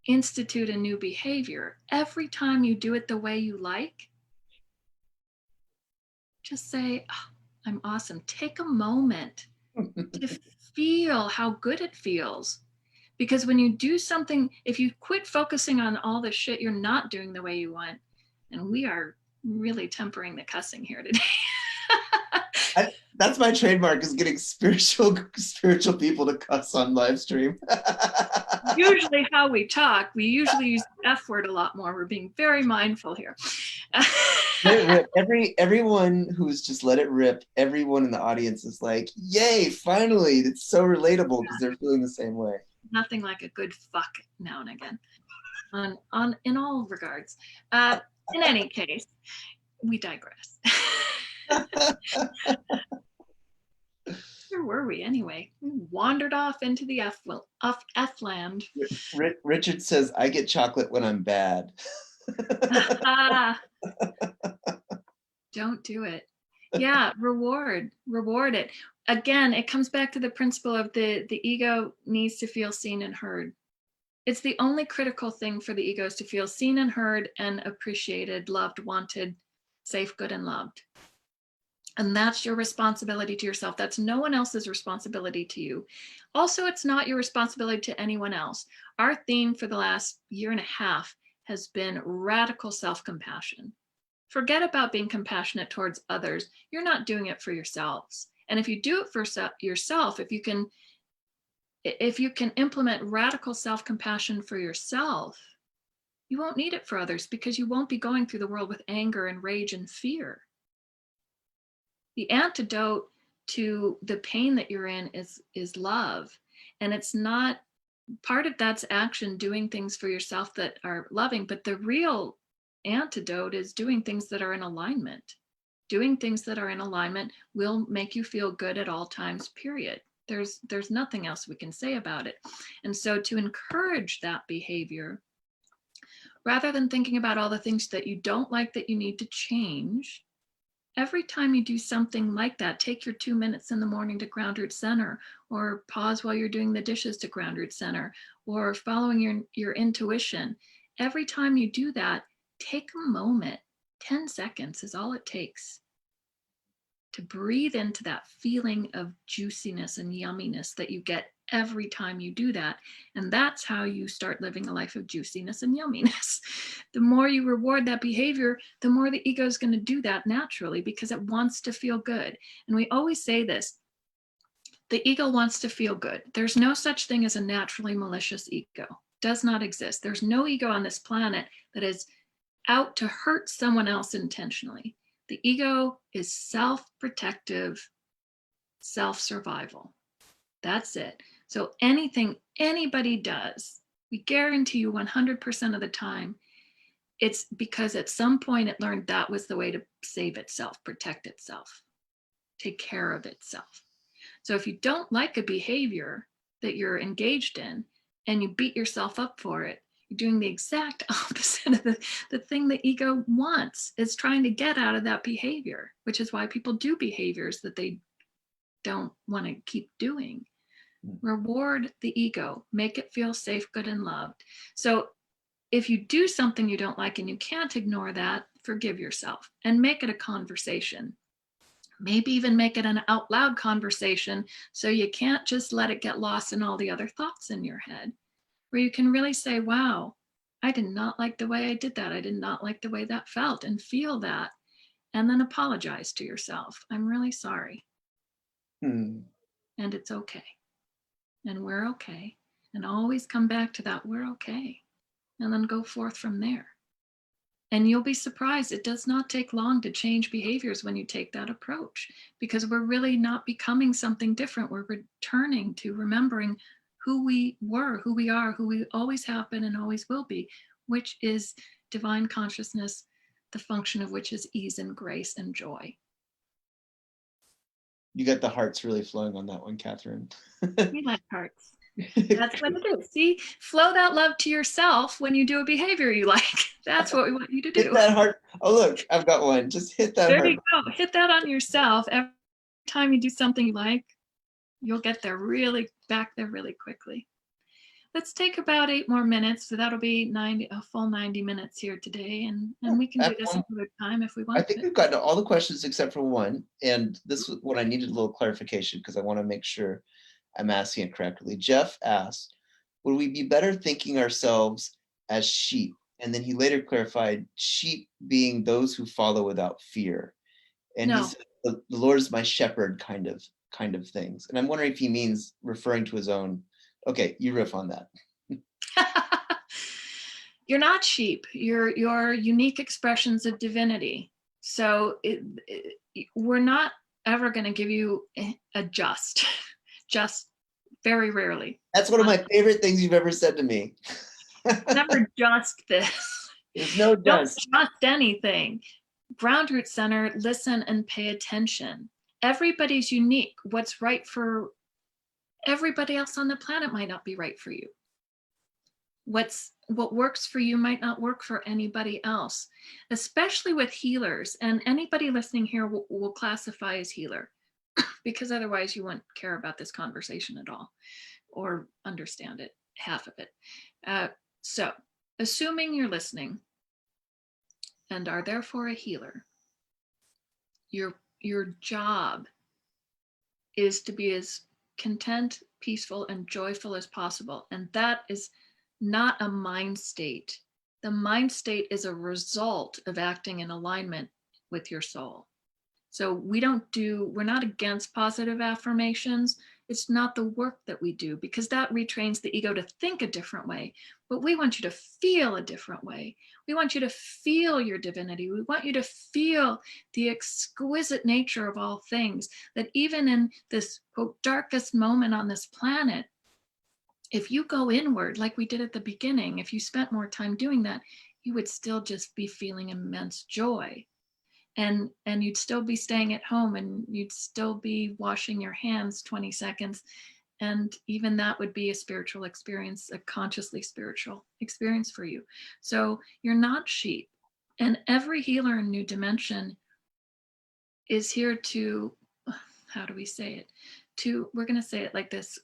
institute a new behavior, every time you do it the way you like, just say, oh, I'm awesome. Take a moment to feel how good it feels. Because when you do something, if you quit focusing on all the shit you're not doing the way you want, and we are really tempering the cussing here today. That's my trademark, is getting spiritual people to cuss on live stream. Usually how we talk, we usually use the F word a lot more. We're being very mindful here. Let it rip. Everyone who's just let it rip, everyone in the audience is like, yay, finally. It's so relatable because they're feeling the same way. Nothing like a good fuck now and again in all regards. In any case, we digress. Where were we anyway? We wandered off into the F land. Richard says, I get chocolate when I'm bad. Don't do it. Yeah, reward it. Again, it comes back to the principle of the ego needs to feel seen and heard. It's the only critical thing for the ego, is to feel seen and heard and appreciated, loved, wanted, safe, good, and loved. And that's your responsibility to yourself. That's no one else's responsibility to you. Also, it's not your responsibility to anyone else. Our theme for the last year and a half has been radical self-compassion. Forget about being compassionate towards others. You're not doing it for yourselves. And if you do it for yourself, if you can implement radical self-compassion for yourself, you won't need it for others, because you won't be going through the world with anger and rage and fear. The antidote to the pain that you're in is love. And it's not part of that's action, doing things for yourself that are loving, but the real antidote is doing things that are in alignment. Doing things that are in alignment will make you feel good at all times, period. There's nothing else we can say about it. And so to encourage that behavior, rather than thinking about all the things that you don't like that you need to change, every time you do something like that, take your 2 minutes in the morning to ground root center, or pause while you're doing the dishes to ground root center, or following your intuition. Every time you do that, take a moment. 10 seconds is all it takes to breathe into that feeling of juiciness and yumminess that you get every time you do that. And that's how you start living a life of juiciness and yumminess. The more you reward that behavior, the more the ego is going to do that naturally, because it wants to feel good. And we always say this: the ego wants to feel good. There's no such thing as a naturally malicious ego. Does not exist. There's no ego on this planet that is out to hurt someone else intentionally. The ego is self-protective, self-survival. That's it. So anything anybody does, we guarantee you 100% of the time, it's because at some point it learned that was the way to save itself, protect itself, take care of itself. So if you don't like a behavior that you're engaged in and you beat yourself up for it, you're doing the exact opposite of the thing the ego wants. It's trying to get out of that behavior, which is why people do behaviors that they don't want to keep doing. Reward the ego, make it feel safe, good, and loved. So if you do something you don't like and you can't ignore that, forgive yourself and make it a conversation. Maybe even make it an out loud conversation, so you can't just let it get lost in all the other thoughts in your head, where you can really say, wow, I did not like the way I did that. I did not like the way that felt, and feel that. And then apologize to yourself. I'm really sorry. And it's okay. And we're okay. And always come back to that, we're okay. And then go forth from there. And you'll be surprised. It does not take long to change behaviors when you take that approach, because we're really not becoming something different. We're returning to remembering who we were, who we are, who we always have been and always will be, which is divine consciousness, the function of which is ease and grace and joy. You got the hearts really flowing on that one, Catherine. We like hearts. That's what it is. See, flow that love to yourself when you do a behavior you like. That's what we want you to do. Hit that heart. Oh, look, I've got one. Just hit that heart. There you go. Hit that on yourself. Every time you do something you like, you'll get there back there really quickly. Let's take about 8 more minutes. So that'll be a full 90 minutes here today. And we can do this another time if we want. I think we've gotten all the questions except for one. And this was what I needed a little clarification, because I want to make sure I'm asking it correctly. Jeff asked, would we be better thinking ourselves as sheep? And then he later clarified, sheep being those who follow without fear. And he said, the Lord is my shepherd kind of things. And I'm wondering if he means referring to his own. Okay, you riff on that. You're not sheep. You're unique expressions of divinity. So we're not ever going to give you a just very rarely. That's one of my favorite things you've ever said to me. Never just this. There's no just. Don't just anything. Ground root center, listen and pay attention. Everybody's unique. What's right for everybody else on the planet might not be right for you. What works for you might not work for anybody else, especially with healers. And anybody listening here will classify as healer, because otherwise you wouldn't care about this conversation at all or understand it, half of it. So assuming you're listening and are therefore a healer, your job is to be as content, peaceful, and joyful as possible. And that is not a mind state. The mind state is a result of acting in alignment with your soul. So we're not against positive affirmations. It's not the work that we do, because that retrains the ego to think a different way. But we want you to feel a different way. We want you to feel your divinity. We want you to feel the exquisite nature of all things, that even in this, quote, darkest moment on this planet, If you go inward, like we did at the beginning, if you spent more time doing that, you would still just be feeling immense joy. And you'd still be staying at home, and you'd still be washing your hands 20 seconds. And even that would be a spiritual experience, a consciously spiritual experience for you. So you're not sheep. And every healer in New Dimension is here to, how do we say it? We're going to say it like this,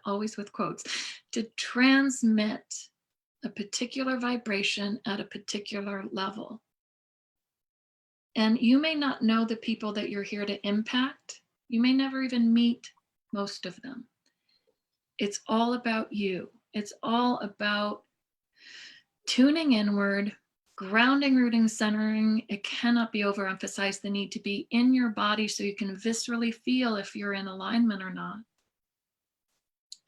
always with quotes, to transmit a particular vibration at a particular level. And you may not know the people that you're here to impact. You may never even meet most of them. It's all about you. It's all about tuning inward, grounding, rooting, centering. It cannot be overemphasized, the need to be in your body so you can viscerally feel if you're in alignment or not.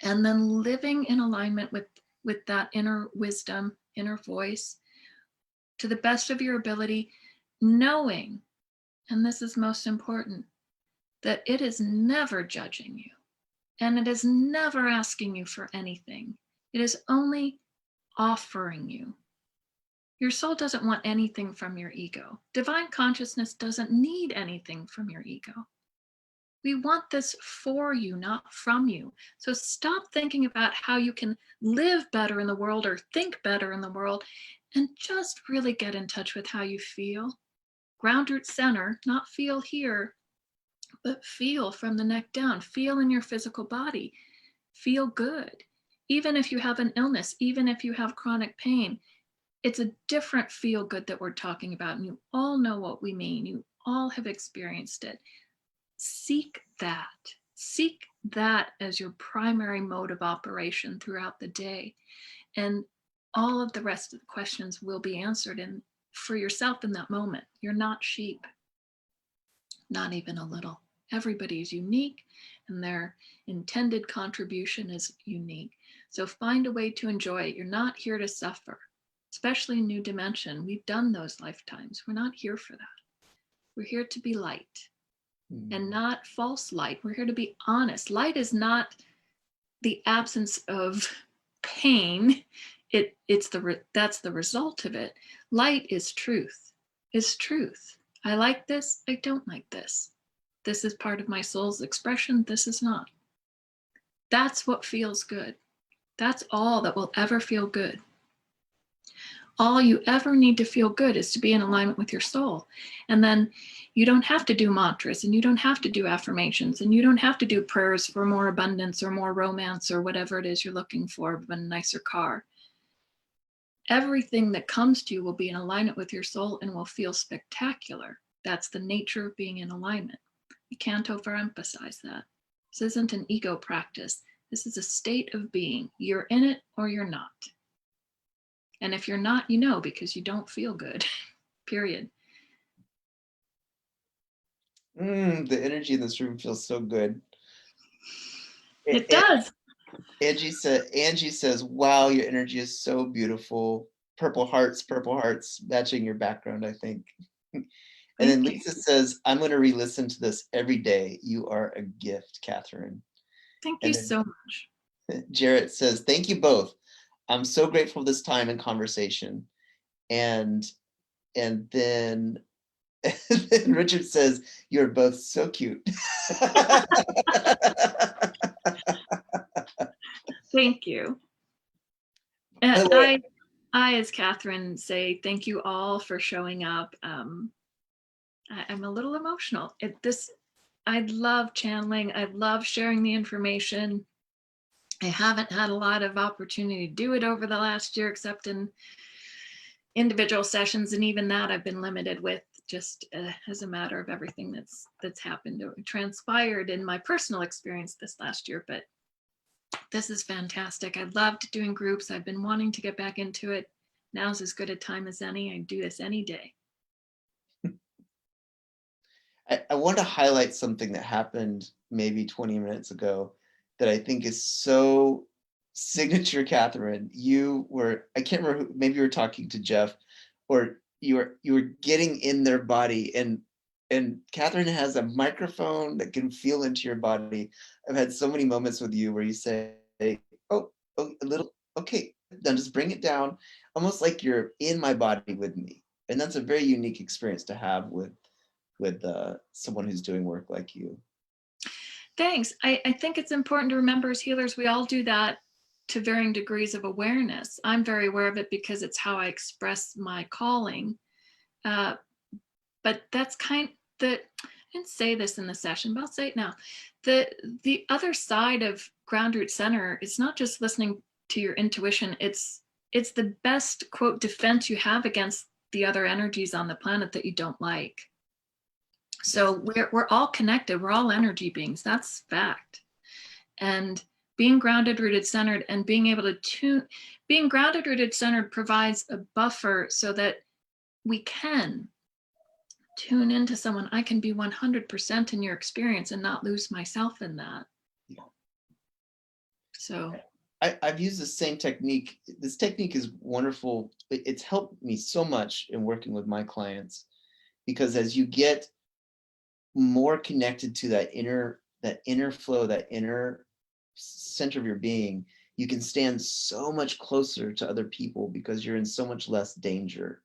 And then living in alignment with that inner wisdom, inner voice, to the best of your ability, knowing, and this is most important, that it is never judging you, and it is never asking you for anything. It is only offering you. Your soul doesn't want anything from your ego. Divine consciousness doesn't need anything from your ego. We want this for you, not from you. So stop thinking about how you can live better in the world or think better in the world, and just really get in touch with how you feel. Ground, root, center, not feel here, but feel from the neck down. Feel in your physical body. Feel good. Even if you have an illness, even if you have chronic pain, it's a different feel good that we're talking about. And you all know what we mean. You all have experienced it. Seek that. Seek that as your primary mode of operation throughout the day. And all of the rest of the questions will be answered for yourself in that moment. You're not sheep. Not even a little. Everybody is unique, and their intended contribution is unique. So find a way to enjoy it. You're not here to suffer, especially in New Dimension. We've done those lifetimes. We're not here for that. We're here to be light, and not false light. We're here to be honest. Light is not the absence of pain. That's the result of it. Light is truth. Is truth. I like this. I don't like this. This is part of my soul's expression. This is not. That's what feels good. That's all that will ever feel good. All you ever need to feel good is to be in alignment with your soul. And then you don't have to do mantras, and you don't have to do affirmations, and you don't have to do prayers for more abundance or more romance or whatever it is you're looking for, a nicer car. Everything that comes to you will be in alignment with your soul and will feel spectacular. That's the nature of being in alignment. You can't overemphasize that. This isn't an ego practice. This is a state of being. You're in it or you're not. And if you're not, you know, because you don't feel good, period. The energy in this room feels so good. It does. Angie says, wow, your energy is so beautiful. Purple hearts matching your background, I think. And then Lisa says, I'm going to re-listen to this every day. You are a gift, Catherine. Thank you so much. Jarrett says, thank you both. I'm so grateful for this time and conversation. And then Richard says, you're both so cute. Thank you. And I, as Catherine, say thank you all for showing up. I'm a little emotional. I love channeling. I love sharing the information. I haven't had a lot of opportunity to do it over the last year, except in individual sessions, and even that I've been limited with, just as a matter of everything that's happened or transpired in my personal experience this last year. But this is fantastic. I loved doing groups. I've been wanting to get back into it. Now's as good a time as any. I do this any day. I want to highlight something that happened maybe 20 minutes ago that I think is so signature, Catherine. I can't remember who, maybe you were talking to Jeff, or you were getting in their body, and Catherine has a microphone that can feel into your body. I've had so many moments with you where you say, oh, Oh, a little, okay, then just bring it down, almost like you're in my body with me. And that's a very unique experience to have with someone who's doing work like you. Thanks. I think it's important to remember as healers, we all do that to varying degrees of awareness. I'm very aware of it because it's how I express my calling. Uh, but that's I didn't say this in the session, but I'll say it now. The other side of ground root center is not just listening to your intuition. It's the best quote defense you have against the other energies on the planet that you don't like. So we're all connected. We're all energy beings. That's fact. And being grounded, rooted, centered, and being able to being grounded, rooted, centered provides a buffer so that we can tune into someone. I can be 100% in your experience and not lose myself in that. Yeah. So I've used the same technique. This technique is wonderful. It's helped me so much in working with my clients, because as you get more connected to that inner flow, that inner center of your being, you can stand so much closer to other people because you're in so much less danger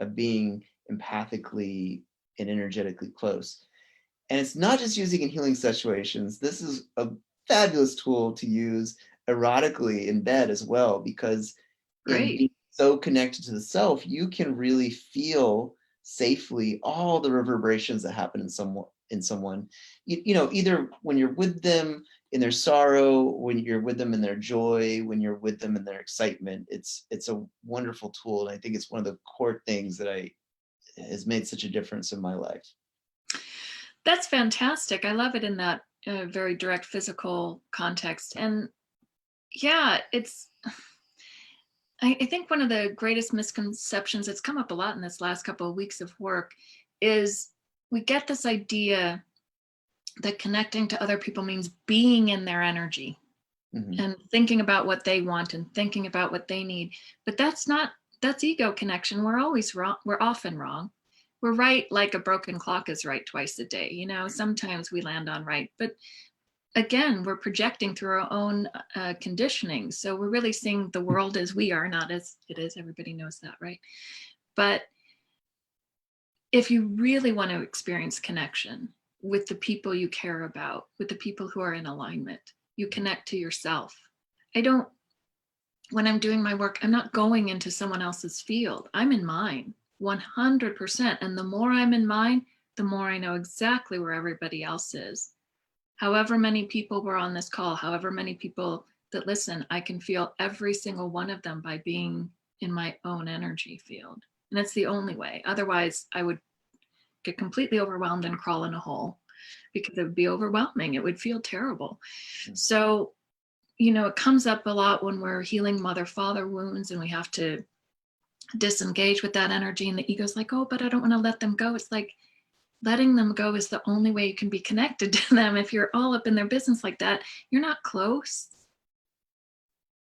of being empathically and energetically close. And it's not just using in healing situations. This is a fabulous tool to use erotically in bed as well, because in great. being so connected to the self, you can really feel safely all the reverberations that happen in someone, either when you're with them in their sorrow, when you're with them in their joy, when you're with them in their excitement. It's a wonderful tool, and I think it's one of the core things that has made such a difference in my life. That's fantastic. I love it in that very direct physical context. And yeah, I think one of the greatest misconceptions that's come up a lot in this last couple of weeks of work is we get this idea that connecting to other people means being in their energy and thinking about what they want and thinking about what they need. But that's ego connection. We're always wrong. We're often wrong. We're right like a broken clock is right twice a day. Sometimes we land on right. But again, we're projecting through our own conditioning. So we're really seeing the world as we are, not as it is. Everybody knows that, right? But if you really want to experience connection with the people you care about, with the people who are in alignment, you connect to yourself. When I'm doing my work, I'm not going into someone else's field. I'm in mine 100%. And the more I'm in mine, the more I know exactly where everybody else is. However many people were on this call, however many people that listen, I can feel every single one of them by being in my own energy field. And it's the only way. Otherwise, I would get completely overwhelmed and crawl in a hole because it would be overwhelming. It would feel terrible. So, it comes up a lot when we're healing mother-father wounds and we have to disengage with that energy. And the ego's like, oh, but I don't want to let them go. It's like, letting them go is the only way you can be connected to them. If you're all up in their business like that, you're not close.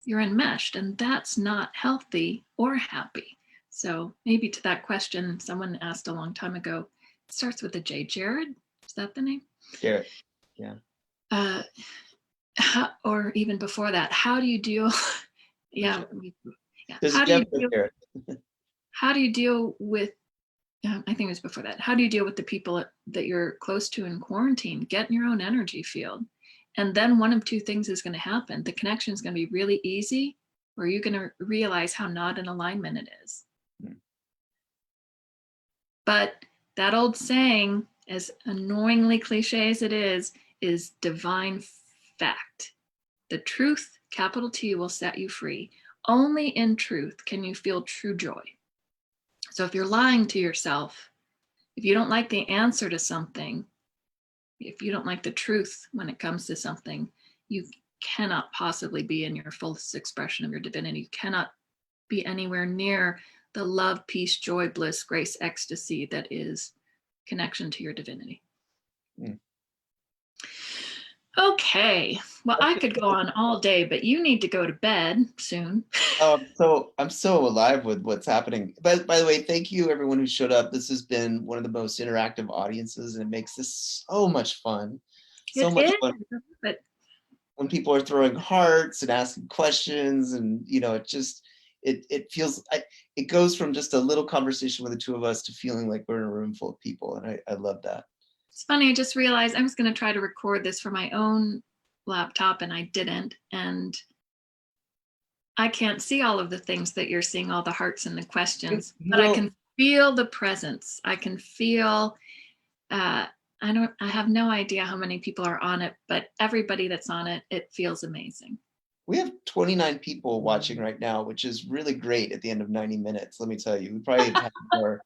You're enmeshed, and that's not healthy or happy. So maybe to that question someone asked a long time ago, it starts with a J. Jared, is that the name? Jared, yeah. Or even before that, how do you deal? Yeah. How do you deal with I think it was before that. How do you deal with the people that you're close to in quarantine? Get in your own energy field. And then one of two things is going to happen. The connection is going to be really easy, or you're going to realize how not in alignment it is. But that old saying, as annoyingly cliche as it is divine fact. The truth, capital T, will set you free. Only in truth can you feel true joy. So if you're lying to yourself, if you don't like the answer to something, if you don't like the truth when it comes to something, you cannot possibly be in your fullest expression of your divinity. You cannot be anywhere near the love, peace, joy, bliss, grace, ecstasy that is connection to your divinity. Okay. Well, I could go on all day, but you need to go to bed soon. Oh, I'm so alive with what's happening. But by the way, thank you everyone who showed up. This has been one of the most interactive audiences, and it makes this so much fun. So much fun. But when people are throwing hearts and asking questions, and it feels it goes from just a little conversation with the two of us to feeling like we're in a room full of people, and I love that. It's funny, I just realized I was going to try to record this for my own laptop and I didn't. And I can't see all of the things that you're seeing, all the hearts and the questions, but I can feel the presence. I can feel, I have no idea how many people are on it, but everybody that's on it, it feels amazing. We have 29 people watching right now, which is really great at the end of 90 minutes. Let me tell you, we probably have had more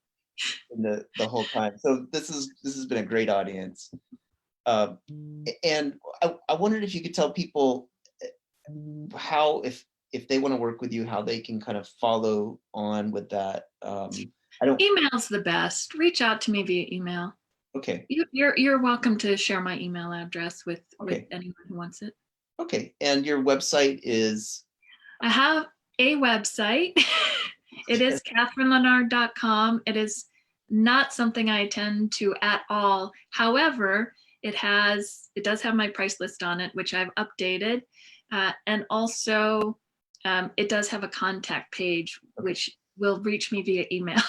in the whole time. So this has been a great audience. And I wondered if you could tell people how, if they want to work with you, how they can kind of follow on with that. Email's the best. Reach out to me via email. Okay. You're welcome to share my email address with anyone who wants it. Okay. And your website is? I have a website. It is catherinelinard.com. It is not something I attend to at all. However, it does have my price list on it, which I've updated. And also it does have a contact page, which will reach me via email.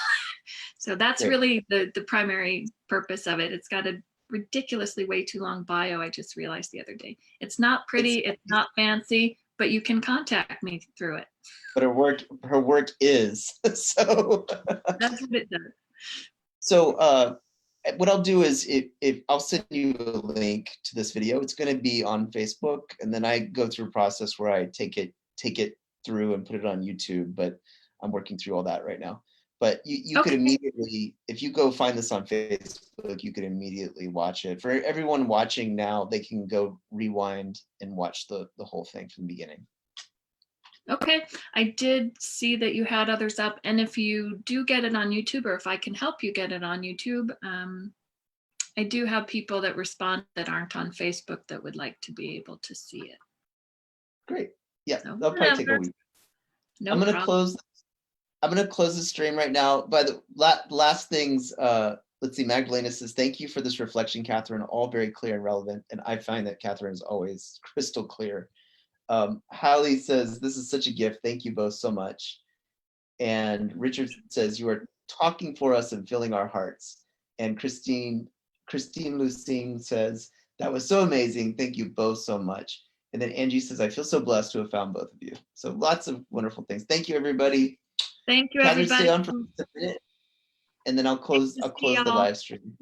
So that's really the primary purpose of it. It's got a ridiculously way too long bio, I just realized the other day. It's not pretty, it's not fancy, but you can contact me through it. But her work is. So that's what it does. So what I'll do is if I'll send you a link to this video. It's going to be on Facebook, and then I go through a process where I take it through and put it on YouTube, but I'm working through all that right now. But you could immediately, if you go find this on Facebook, you could immediately watch it. For everyone watching now, they can go rewind and watch the whole thing from the beginning. Okay, I did see that you had others up, and if you do get it on YouTube, or if I can help you get it on YouTube, I do have people that respond that aren't on Facebook that would like to be able to see it. Great. Yeah, so that'll probably take a week. I'm going to close the stream right now. By the last things, let's see, Magdalena says, thank you for this reflection, Catherine, all very clear and relevant. And I find that Catherine is always crystal clear. Holly says, this is such a gift. Thank you both so much. And Richard says, you are talking for us and filling our hearts. And Christine Lucing says, that was so amazing. Thank you both so much. And then Angie says, I feel so blessed to have found both of you. So lots of wonderful things. Thank you, everybody. Thank you, Catherine, everybody. stay on for a minute, and then I'll close the live stream.